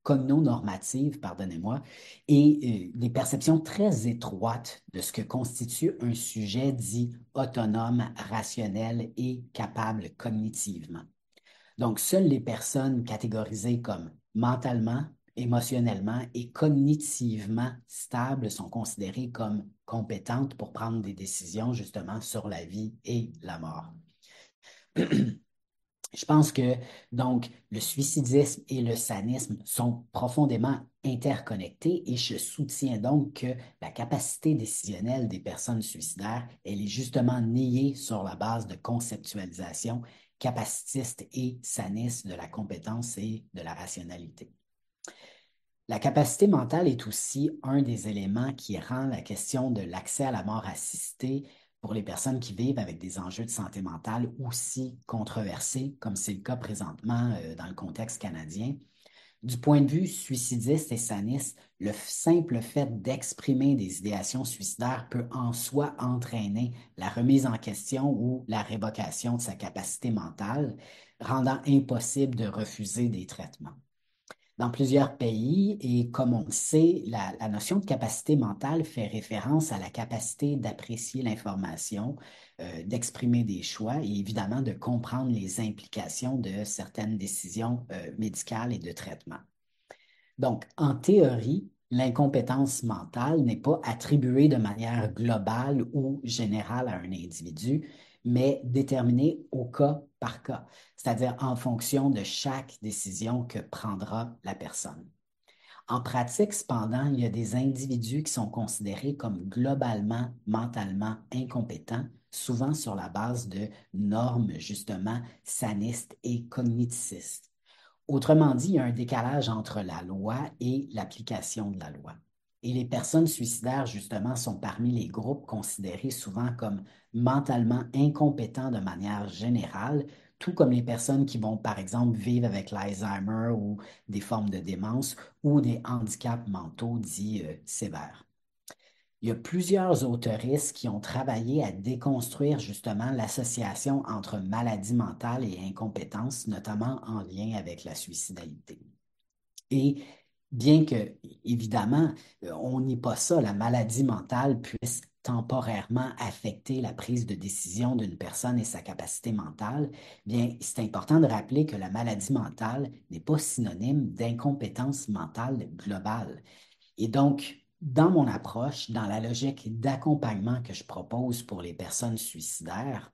cognonormatives, pardonnez-moi, et des perceptions très étroites de ce que constitue un sujet dit autonome, rationnel et capable cognitivement. Donc, seules les personnes catégorisées comme mentalement, émotionnellement et cognitivement stables sont considérées comme compétentes pour prendre des décisions justement sur la vie et la mort. Je pense que donc le suicidisme et le sanisme sont profondément interconnectés et je soutiens donc que la capacité décisionnelle des personnes suicidaires, elle est justement niée sur la base de conceptualisation capacitiste et saniste de la compétence et de la rationalité. La capacité mentale est aussi un des éléments qui rend la question de l'accès à la mort assistée pour les personnes qui vivent avec des enjeux de santé mentale aussi controversée, comme c'est le cas présentement dans le contexte canadien. Du point de vue suicidiste et saniste, le simple fait d'exprimer des idéations suicidaires peut en soi entraîner la remise en question ou la révocation de sa capacité mentale, rendant impossible de refuser des traitements. Dans plusieurs pays, et comme on le sait, la notion de capacité mentale fait référence à la capacité d'apprécier l'information, d'exprimer des choix et évidemment de comprendre les implications de certaines décisions médicales et de traitement. Donc, en théorie, l'incompétence mentale n'est pas attribuée de manière globale ou générale à un individu, mais déterminée au cas par cas, c'est-à-dire en fonction de chaque décision que prendra la personne. En pratique, cependant, il y a des individus qui sont considérés comme globalement mentalement incompétents, souvent sur la base de normes justement sanistes et cogniticistes. Autrement dit, il y a un décalage entre la loi et l'application de la loi. Et les personnes suicidaires, justement, sont parmi les groupes considérés souvent comme mentalement incompétents de manière générale, tout comme les personnes qui vont, par exemple, vivre avec l'Alzheimer ou des formes de démence ou des handicaps mentaux dits sévères. Il y a plusieurs autoristes qui ont travaillé à déconstruire justement l'association entre maladie mentale et incompétence, notamment en lien avec la suicidalité. Et bien que, évidemment, on nie pas ça, la maladie mentale puisse temporairement affecter la prise de décision d'une personne et sa capacité mentale, bien, c'est important de rappeler que la maladie mentale n'est pas synonyme d'incompétence mentale globale. Et donc, dans mon approche, dans la logique d'accompagnement que je propose pour les personnes suicidaires,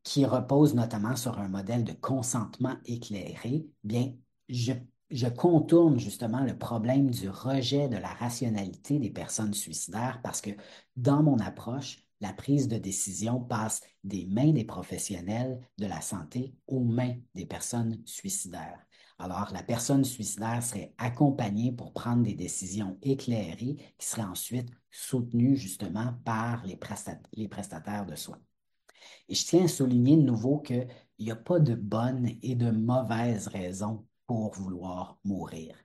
qui repose notamment sur un modèle de consentement éclairé, bien, je, je contourne justement le problème du rejet de la rationalité des personnes suicidaires parce que dans mon approche, la prise de décision passe des mains des professionnels de la santé aux mains des personnes suicidaires. Alors, la personne suicidaire serait accompagnée pour prendre des décisions éclairées qui seraient ensuite soutenues justement par les prestataires de soins. Et je tiens à souligner de nouveau qu'il n'y a pas de bonnes et de mauvaises raisons pour vouloir mourir.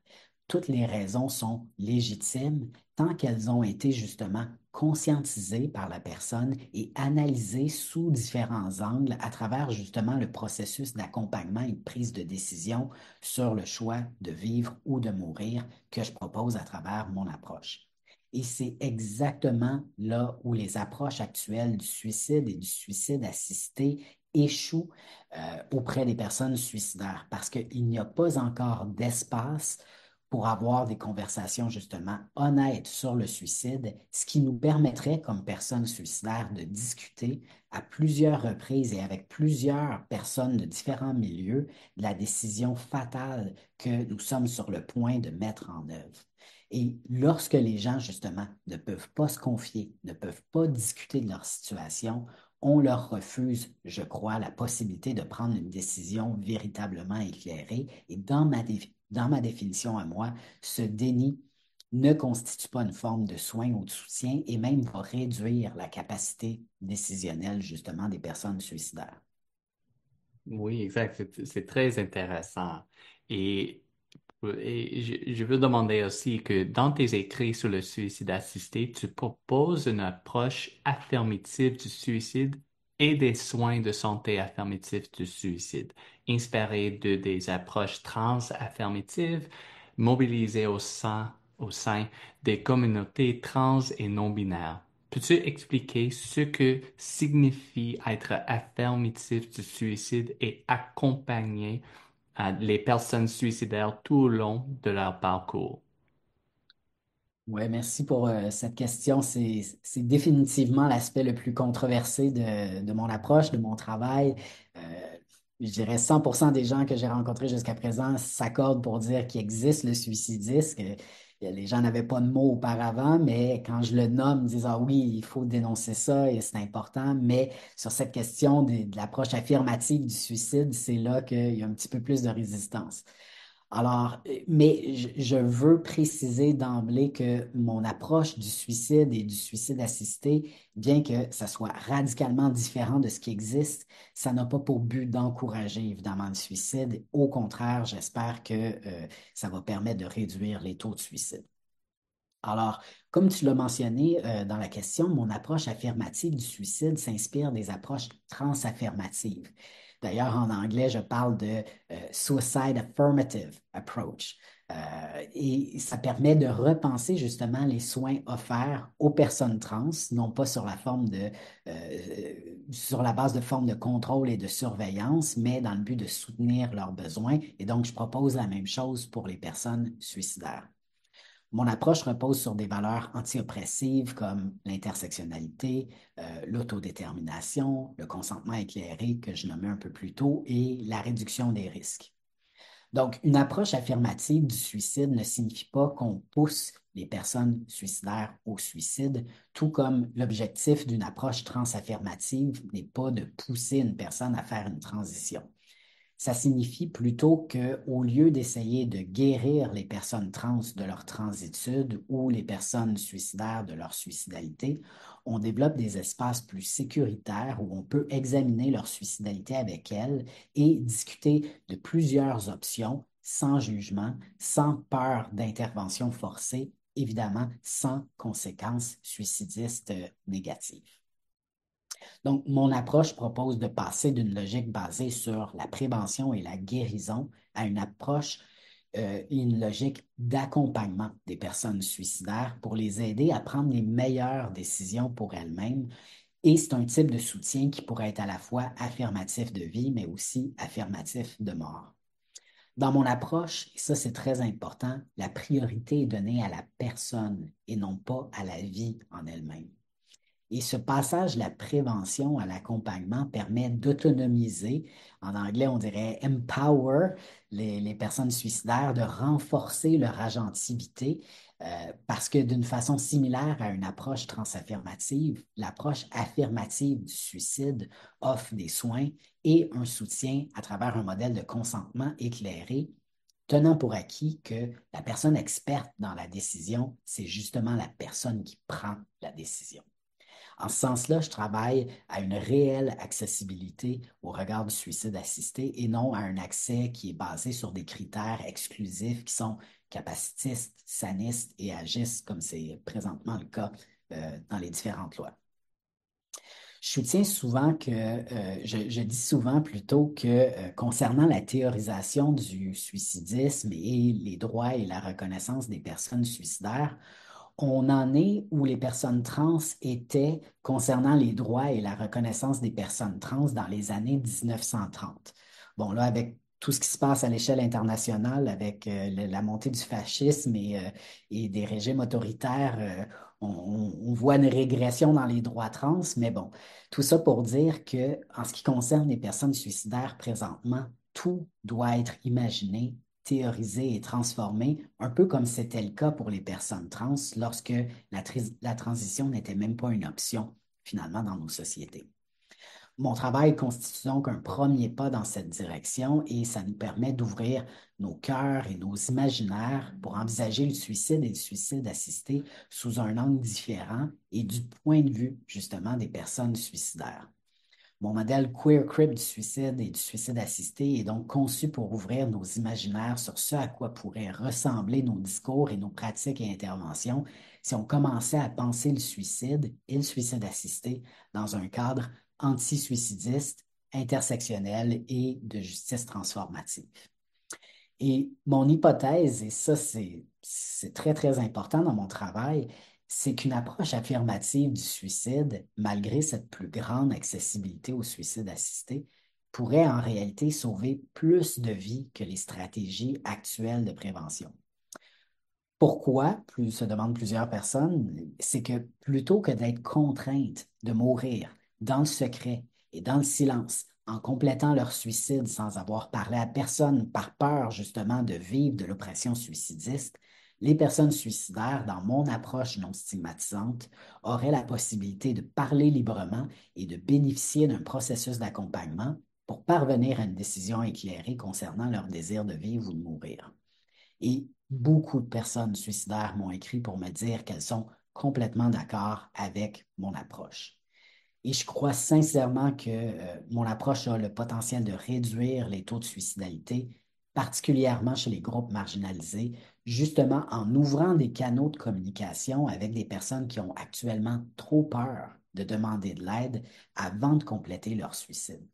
Toutes les raisons sont légitimes tant qu'elles ont été justement conscientisées par la personne et analysées sous différents angles à travers justement le processus d'accompagnement et de prise de décision sur le choix de vivre ou de mourir que je propose à travers mon approche. Et c'est exactement là où les approches actuelles du suicide et du suicide assisté échouent auprès des personnes suicidaires parce qu'il n'y a pas encore d'espace pour avoir des conversations justement honnêtes sur le suicide, ce qui nous permettrait comme personnes suicidaires de discuter à plusieurs reprises et avec plusieurs personnes de différents milieux de la décision fatale que nous sommes sur le point de mettre en œuvre. Et lorsque les gens, justement, ne peuvent pas se confier, ne peuvent pas discuter de leur situation, on leur refuse, je crois, la possibilité de prendre une décision véritablement éclairée. Et dans ma définition à moi, ce déni ne constitue pas une forme de soin ou de soutien et même va réduire la capacité décisionnelle, justement, des personnes suicidaires. Oui, exact. C'est très intéressant. Et, et je veux demander aussi que dans tes écrits sur le suicide assisté, tu proposes une approche affirmative du suicide et des soins de santé affirmatifs du suicide, inspirés de des approches trans-affirmatives mobilisées au sein des communautés trans et non-binaires. Peux-tu expliquer ce que signifie être affirmatif du suicide et accompagner les personnes suicidaires tout au long de leur parcours? Oui, merci pour cette question. C'est définitivement l'aspect le plus controversé de mon approche, de mon travail. Euh, je dirais 100% des gens que j'ai rencontrés jusqu'à présent s'accordent pour dire qu'il existe le suicidisme, que les gens n'avaient pas de mots auparavant, mais quand je le nomme, ils disent, ah oui, il faut dénoncer ça et c'est important. Mais sur cette question de l'approche affirmative du suicide, c'est là qu'il y a un petit peu plus de résistance. Alors, mais je veux préciser d'emblée que mon approche du suicide et du suicide assisté, bien que ça soit radicalement différent de ce qui existe, ça n'a pas pour but d'encourager évidemment le suicide. Au contraire, j'espère que ça va permettre de réduire les taux de suicide. Alors, comme tu l'as mentionné dans la question, mon approche affirmative du suicide s'inspire des approches transaffirmatives. D'ailleurs, en anglais, je parle de Suicide Affirmative Approach. Et ça permet de repenser justement les soins offerts aux personnes trans, non pas sur sur la base de formes de contrôle et de surveillance, mais dans le but de soutenir leurs besoins. Et donc, je propose la même chose pour les personnes suicidaires. Mon approche repose sur des valeurs anti-oppressives comme l'intersectionnalité, l'autodétermination, le consentement éclairé que je nommais un peu plus tôt et la réduction des risques. Donc, une approche affirmative du suicide ne signifie pas qu'on pousse les personnes suicidaires au suicide, tout comme l'objectif d'une approche transaffirmative n'est pas de pousser une personne à faire une transition. Ça signifie plutôt qu'au lieu d'essayer de guérir les personnes trans de leur transitude ou les personnes suicidaires de leur suicidalité, on développe des espaces plus sécuritaires où on peut examiner leur suicidalité avec elles et discuter de plusieurs options sans jugement, sans peur d'intervention forcée, évidemment sans conséquences suicidistes négatives. Donc, mon approche propose de passer d'une logique basée sur la prévention et la guérison à une approche, une logique d'accompagnement des personnes suicidaires pour les aider à prendre les meilleures décisions pour elles-mêmes. Et c'est un type de soutien qui pourrait être à la fois affirmatif de vie, mais aussi affirmatif de mort. Dans mon approche, et ça c'est très important, la priorité est donnée à la personne et non pas à la vie en elle-même. Et ce passage de la prévention à l'accompagnement permet d'autonomiser, en anglais on dirait empower les personnes suicidaires, de renforcer leur agentivité, parce que d'une façon similaire à une approche transaffirmative, l'approche affirmative du suicide offre des soins et un soutien à travers un modèle de consentement éclairé, tenant pour acquis que la personne experte dans la décision, c'est justement la personne qui prend la décision. En ce sens-là, je travaille à une réelle accessibilité au regard du suicide assisté et non à un accès qui est basé sur des critères exclusifs qui sont capacitistes, sanistes et agistes, comme c'est présentement le cas dans les différentes lois. Je soutiens souvent que, je dis souvent plutôt que concernant la théorisation du suicidisme et les droits et la reconnaissance des personnes suicidaires, on en est où les personnes trans étaient concernant les droits et la reconnaissance des personnes trans dans les années 1930. Bon, là, avec tout ce qui se passe à l'échelle internationale, avec la montée du fascisme et des régimes autoritaires, on voit une régression dans les droits trans, mais bon, tout ça pour dire que en ce qui concerne les personnes suicidaires présentement, tout doit être imaginé, théorisé et transformé, un peu comme c'était le cas pour les personnes trans lorsque la transition n'était même pas une option finalement dans nos sociétés. Mon travail constitue donc un premier pas dans cette direction et ça nous permet d'ouvrir nos cœurs et nos imaginaires pour envisager le suicide et le suicide assisté sous un angle différent et du point de vue justement des personnes suicidaires. Mon modèle Queer Crip du suicide et du suicide assisté est donc conçu pour ouvrir nos imaginaires sur ce à quoi pourraient ressembler nos discours et nos pratiques et interventions si on commençait à penser le suicide et le suicide assisté dans un cadre anti-suicidiste, intersectionnel et de justice transformative. Et mon hypothèse, et ça c'est très très important dans mon travail, c'est qu'une approche affirmative du suicide, malgré cette plus grande accessibilité au suicide assisté, pourrait en réalité sauver plus de vies que les stratégies actuelles de prévention. Pourquoi, plus se demandent plusieurs personnes, c'est que plutôt que d'être contraintes de mourir dans le secret et dans le silence, en complétant leur suicide sans avoir parlé à personne par peur justement de vivre de l'oppression suicidiste, les personnes suicidaires, dans mon approche non stigmatisante, auraient la possibilité de parler librement et de bénéficier d'un processus d'accompagnement pour parvenir à une décision éclairée concernant leur désir de vivre ou de mourir. Et beaucoup de personnes suicidaires m'ont écrit pour me dire qu'elles sont complètement d'accord avec mon approche. Et je crois sincèrement que mon approche a le potentiel de réduire les taux de suicidalité, particulièrement chez les groupes marginalisés, justement en ouvrant des canaux de communication avec des personnes qui ont actuellement trop peur de demander de l'aide avant de compléter leur suicide.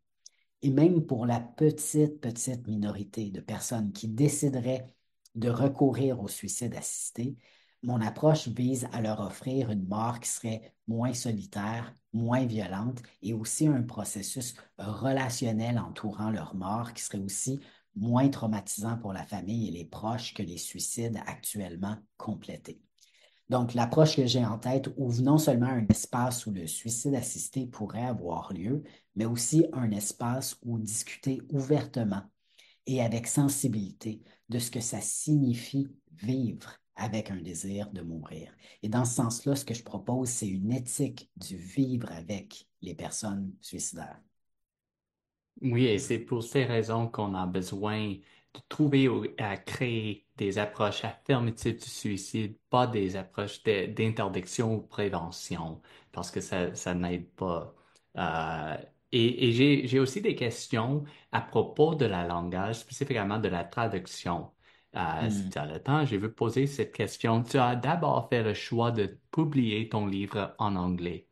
Et même pour la petite minorité de personnes qui décideraient de recourir au suicide assisté, mon approche vise à leur offrir une mort qui serait moins solitaire, moins violente et aussi un processus relationnel entourant leur mort qui serait aussi moins traumatisant pour la famille et les proches que les suicides actuellement complétés. Donc, l'approche que j'ai en tête ouvre non seulement un espace où le suicide assisté pourrait avoir lieu, mais aussi un espace où discuter ouvertement et avec sensibilité de ce que ça signifie vivre avec un désir de mourir. Et dans ce sens-là, ce que je propose, c'est une éthique du vivre avec les personnes suicidaires. Oui, et c'est pour ces raisons qu'on a besoin de trouver ou à créer des approches affirmatives du suicide, pas des approches d'interdiction ou prévention, parce que ça n'aide pas. Euh, et j'ai aussi des questions à propos de la langage, spécifiquement de la traduction. Si Hmm. tu as le temps, je veux poser cette question. Tu as d'abord fait le choix de publier ton livre en anglais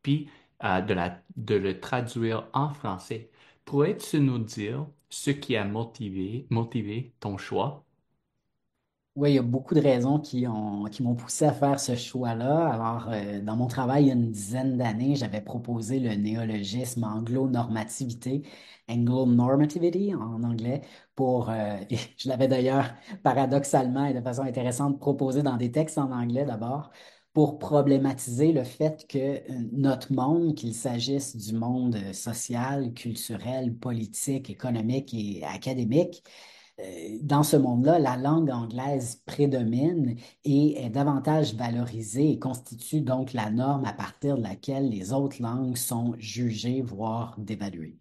puis de le traduire en français. Pourrais-tu nous dire ce qui a motivé ton choix? Oui, il y a beaucoup de raisons qui m'ont poussé à faire ce choix-là. Alors, dans mon travail, il y a une dizaine d'années, j'avais proposé le néologisme anglo-normativité, anglo-normativity en anglais, et je l'avais d'ailleurs paradoxalement et de façon intéressante proposé dans des textes en anglais d'abord, pour problématiser le fait que notre monde, qu'il s'agisse du monde social, culturel, politique, économique et académique, dans ce monde-là, la langue anglaise prédomine et est davantage valorisée et constitue donc la norme à partir de laquelle les autres langues sont jugées, voire dévaluées.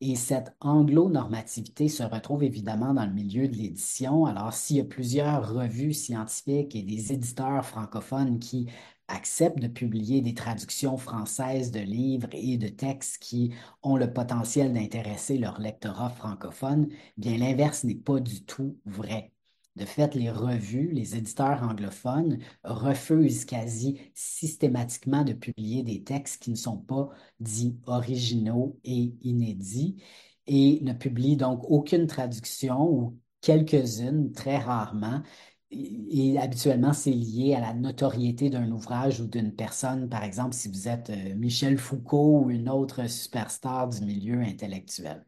Et cette anglo-normativité se retrouve évidemment dans le milieu de l'édition. Alors, s'il y a plusieurs revues scientifiques et des éditeurs francophones qui acceptent de publier des traductions françaises de livres et de textes qui ont le potentiel d'intéresser leur lectorat francophone, bien l'inverse n'est pas du tout vrai. De fait, les revues, les éditeurs anglophones refusent quasi systématiquement de publier des textes qui ne sont pas dits originaux et inédits et ne publient donc aucune traduction ou quelques-unes, très rarement. Et habituellement, c'est lié à la notoriété d'un ouvrage ou d'une personne. Par exemple, si vous êtes Michel Foucault ou une autre superstar du milieu intellectuel.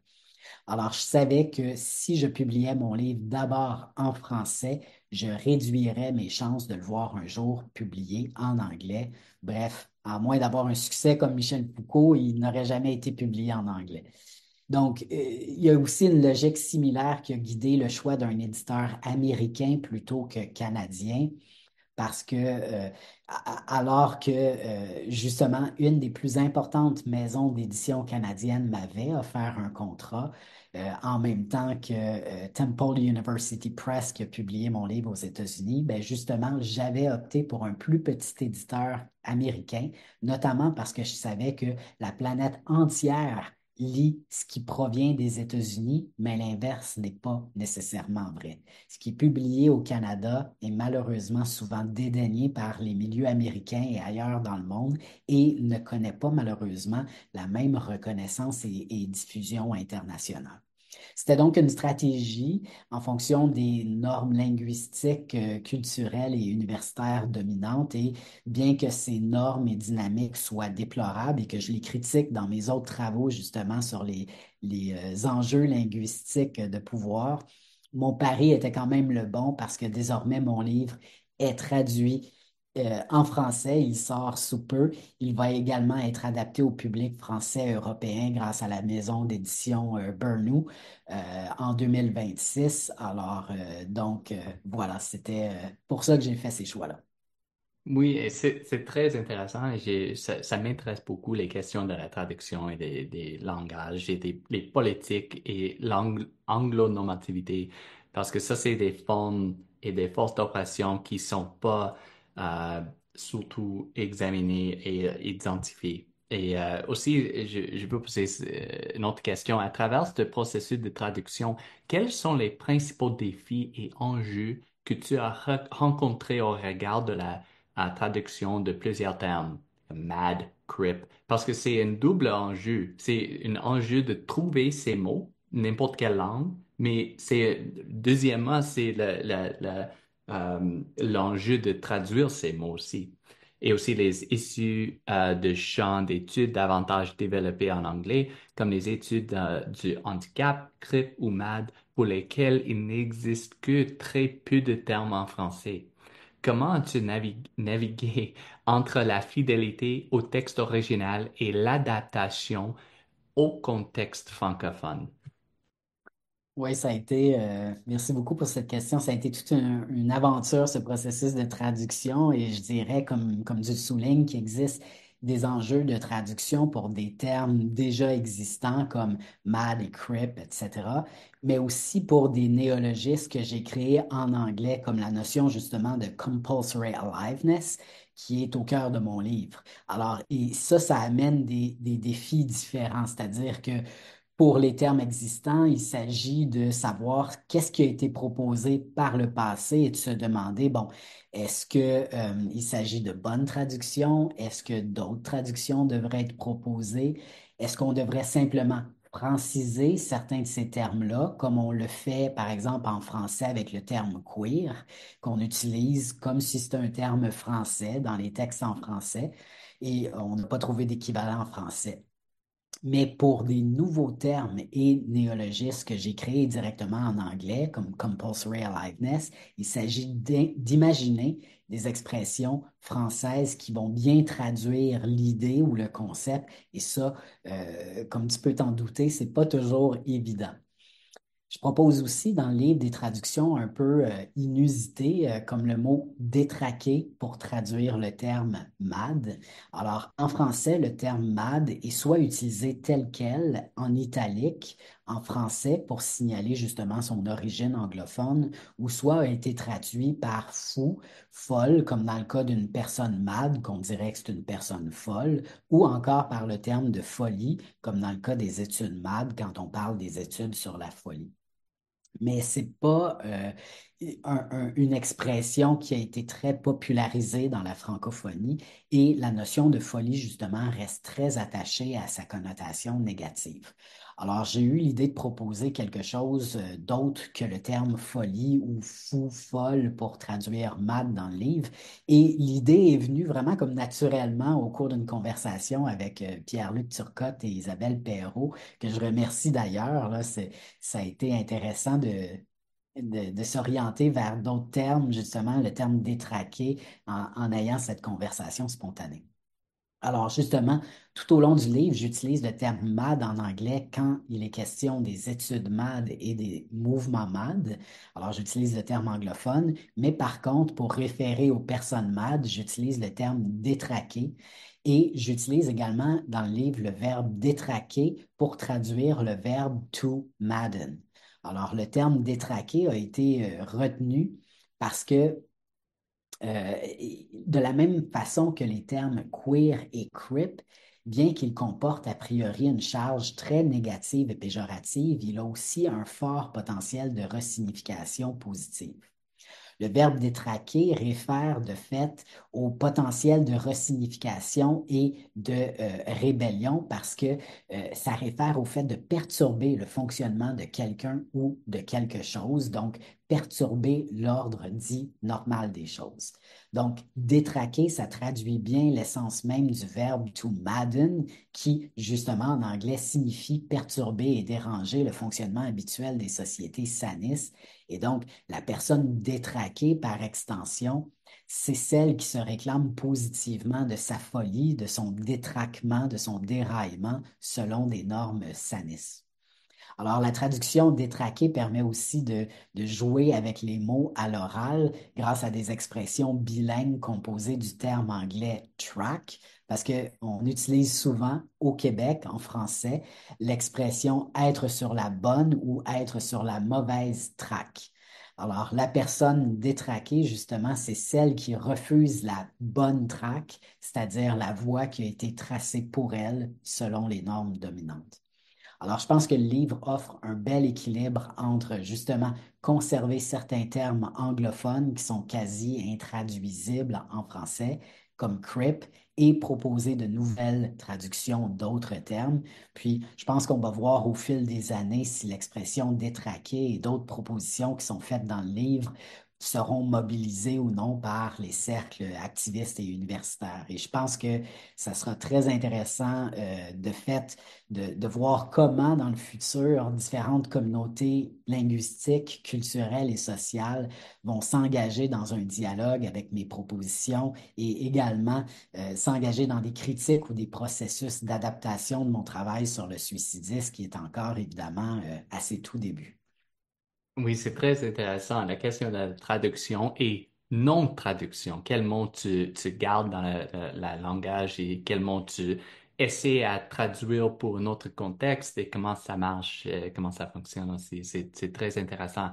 Alors, je savais que si je publiais mon livre d'abord en français, je réduirais mes chances de le voir un jour publié en anglais. Bref, à moins d'avoir un succès comme Michel Foucault, il n'aurait jamais été publié en anglais. Donc, il y a aussi une logique similaire qui a guidé le choix d'un éditeur américain plutôt que canadien parce que alors que justement une des plus importantes maisons d'édition canadiennes m'avait offert un contrat en même temps que Temple University Press qui a publié mon livre aux États-Unis, ben justement j'avais opté pour un plus petit éditeur américain, notamment parce que je savais que la planète entière lit ce qui provient des États-Unis, mais l'inverse n'est pas nécessairement vrai. Ce qui est publié au Canada est malheureusement souvent dédaigné par les milieux américains et ailleurs dans le monde et ne connaît pas malheureusement la même reconnaissance et diffusion internationale. C'était donc une stratégie en fonction des normes linguistiques, culturelles et universitaires dominantes. Et bien que ces normes et dynamiques soient déplorables et que je les critique dans mes autres travaux justement sur les enjeux linguistiques de pouvoir, mon pari était quand même le bon parce que désormais mon livre est traduit en français, il sort sous peu. Il va également être adapté au public français européen grâce à la maison d'édition Burnou en 2026. Alors, voilà, c'était pour ça que j'ai fait ces choix-là. Oui, et c'est très intéressant et ça m'intéresse beaucoup les questions de la traduction et des langages et les politiques et l'anglo-normativité parce que ça, c'est des formes et des forces d'oppression qui sont pas euh, surtout examinées et identifiées. Et aussi, je peux poser une autre question. À travers ce processus de traduction, quels sont les principaux défis et enjeux que tu as rencontrés au regard de la traduction de plusieurs termes, mad, crip, parce que c'est un double enjeu. C'est un enjeu de trouver ces mots, n'importe quelle langue, mais deuxièmement, c'est l'enjeu de traduire ces mots aussi. et aussi les issues de champs d'études davantage développés en anglais, comme les études du handicap, CRIP ou MAD, pour lesquelles il n'existe que très peu de termes en français. Comment as-tu navigué entre la fidélité au texte original et l'adaptation au contexte francophone? Oui, ça a été, merci beaucoup pour cette question. Ça a été toute une aventure, ce processus de traduction, et je dirais, comme tu le soulignes, qu'il existe des enjeux de traduction pour des termes déjà existants comme MAD et CRIP, etc., mais aussi pour des néologismes que j'ai créés en anglais, comme la notion justement de compulsory aliveness, qui est au cœur de mon livre. Alors, et ça amène des défis différents, c'est-à-dire que pour les termes existants, il s'agit de savoir qu'est-ce qui a été proposé par le passé et de se demander, bon, est-ce que, il s'agit de bonnes traductions? Est-ce que d'autres traductions devraient être proposées? Est-ce qu'on devrait simplement franciser certains de ces termes-là, comme on le fait, par exemple, en français avec le terme queer, qu'on utilise comme si c'était un terme français dans les textes en français, et on n'a pas trouvé d'équivalent en français. Mais pour des nouveaux termes et néologismes que j'ai créés directement en anglais, comme compulsory aliveness, il s'agit d'imaginer des expressions françaises qui vont bien traduire l'idée ou le concept. Et ça, comme tu peux t'en douter, c'est pas toujours évident. Je propose aussi dans le livre des traductions un peu inusitées, comme le mot détraquer pour traduire le terme MAD. Alors, en français, le terme MAD est soit utilisé tel quel en italique en français pour signaler justement son origine anglophone, ou soit a été traduit par fou, folle, comme dans le cas d'une personne MAD, qu'on dirait que c'est une personne folle, ou encore par le terme de folie, comme dans le cas des études MAD, quand on parle des études sur la folie. Mais c'est pas une expression qui a été très popularisée dans la francophonie et la notion de folie, justement, reste très attachée à sa connotation négative. Alors, j'ai eu l'idée de proposer quelque chose d'autre que le terme folie ou fou, folle pour traduire mad dans le livre. Et l'idée est venue vraiment comme naturellement au cours d'une conversation avec Pierre-Luc Turcotte et Isabelle Perrault, que je remercie d'ailleurs. Là, ça a été intéressant de s'orienter vers d'autres termes, justement, le terme détraqué, en ayant cette conversation spontanée. Alors, justement, tout au long du livre, j'utilise le terme MAD en anglais quand il est question des études MAD et des mouvements MAD. Alors, j'utilise le terme anglophone, mais par contre, pour référer aux personnes MAD, j'utilise le terme détraqué. Et j'utilise également dans le livre le verbe détraquer pour traduire le verbe to madden. Alors, le terme détraqué a été retenu parce que de la même façon que les termes queer et crip, bien qu'ils comportent a priori une charge très négative et péjorative, il a aussi un fort potentiel de resignification positive. Le verbe détraquer réfère de fait au potentiel de resignification et de rébellion parce que ça réfère au fait de perturber le fonctionnement de quelqu'un ou de quelque chose, donc perturber l'ordre dit normal des choses. Donc, détraquer, ça traduit bien l'essence même du verbe to madden, qui, justement, en anglais, signifie perturber et déranger le fonctionnement habituel des sociétés sanisses. Et donc, la personne détraquée, par extension, c'est celle qui se réclame positivement de sa folie, de son détraquement, de son déraillement selon des normes sanisses. Alors, la traduction détraquée permet aussi de jouer avec les mots à l'oral grâce à des expressions bilingues composées du terme anglais track, parce qu'on utilise souvent au Québec, en français, l'expression être sur la bonne ou être sur la mauvaise track. Alors, la personne détraquée, justement, c'est celle qui refuse la bonne track, c'est-à-dire la voie qui a été tracée pour elle selon les normes dominantes. Alors, je pense que le livre offre un bel équilibre entre justement conserver certains termes anglophones qui sont quasi intraduisibles en français, comme crip, et proposer de nouvelles traductions d'autres termes. Puis, je pense qu'on va voir au fil des années si l'expression détraquée et d'autres propositions qui sont faites dans le livre seront mobilisés ou non par les cercles activistes et universitaires. Et je pense que ça sera très intéressant de fait de voir comment dans le futur différentes communautés linguistiques, culturelles et sociales vont s'engager dans un dialogue avec mes propositions et également s'engager dans des critiques ou des processus d'adaptation de mon travail sur le suicidisme qui est encore évidemment à ses tout débuts. Oui, c'est très intéressant. La question de la traduction et non-traduction. Quel mot tu gardes dans la langage et quel mot tu essaies à traduire pour un autre contexte et comment ça marche, comment ça fonctionne aussi. C'est très intéressant.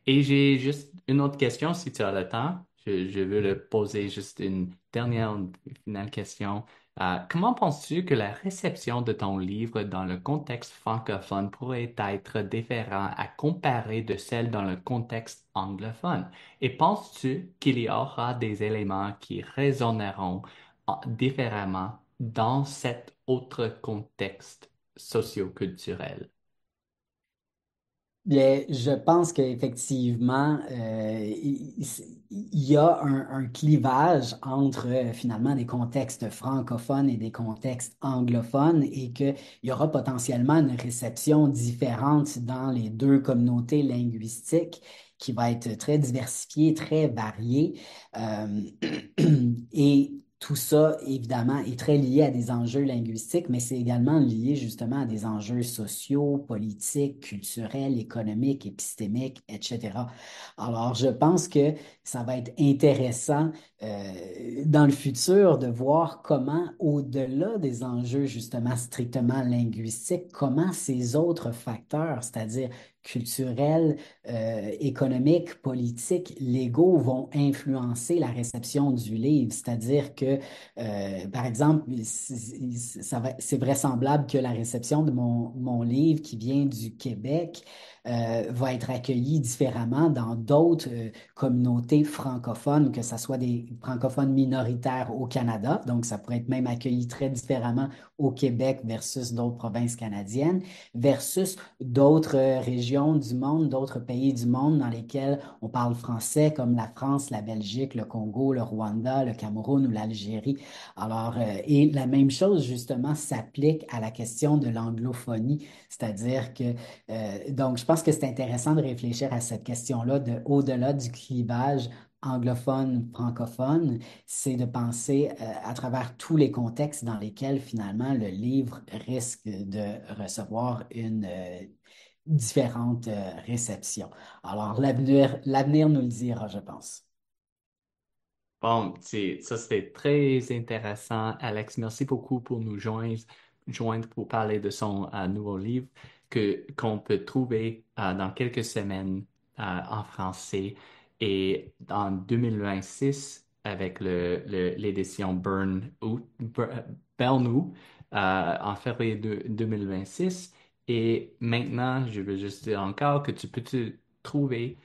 Et j'ai juste une autre question, si tu as le temps. Je veux le poser juste une dernière, une finale question. Comment penses-tu que la réception de ton livre dans le contexte francophone pourrait être différente à comparer de celle dans le contexte anglophone? Et penses-tu qu'il y aura des éléments qui résonneront différemment dans cet autre contexte socio-culturel? Bien, je pense qu'effectivement, il y a un clivage entre finalement des contextes francophones et des contextes anglophones et qu'il y aura potentiellement une réception différente dans les deux communautés linguistiques qui va être très diversifiée, très variée. Euh, et tout ça, évidemment, est très lié à des enjeux linguistiques, mais c'est également lié justement à des enjeux sociaux, politiques, culturels, économiques, épistémiques, etc. Alors, je pense que ça va être intéressant dans le futur de voir comment, au-delà des enjeux justement strictement linguistiques, comment ces autres facteurs, c'est-à-dire culturels, économiques, politiques, légaux, vont influencer la réception du livre. C'est-à-dire que, par exemple, c'est vraisemblable que la réception de mon livre qui vient du Québec va être accueillie différemment dans d'autres communautés francophones, que ce soit des francophones minoritaires au Canada. Donc, ça pourrait être même accueilli très différemment au Québec versus d'autres provinces canadiennes, versus d'autres régions du monde, d'autres pays du monde dans lesquels on parle français, comme la France, la Belgique, le Congo, le Rwanda, le Cameroun ou l'Algérie. Alors, et la même chose, justement, s'applique à la question de l'anglophonie, c'est-à-dire que, donc, je pense que c'est intéressant de réfléchir à cette question-là de au-delà du clivage anglophone, francophone, c'est de penser à travers tous les contextes dans lesquels finalement le livre risque de recevoir une différente réception. Alors l'avenir nous le dira, je pense. Bon, ça c'était très intéressant. Alex, merci beaucoup pour nous joindre pour parler de son nouveau livre qu'on peut trouver dans quelques semaines en français et en 2026 avec l'édition Burnout en février 2026. Et maintenant, je veux juste dire encore que tu peux te trouver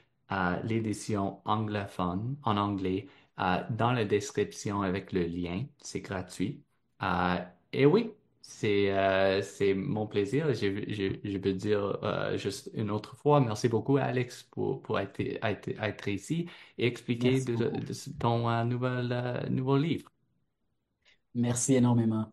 l'édition anglophone en anglais dans la description avec le lien. C'est gratuit. Euh, et oui, c'est mon plaisir. Je veux dire juste une autre fois, merci beaucoup, Alex, pour être ici et expliquer Merci beaucoup. ton nouveau livre. Merci énormément.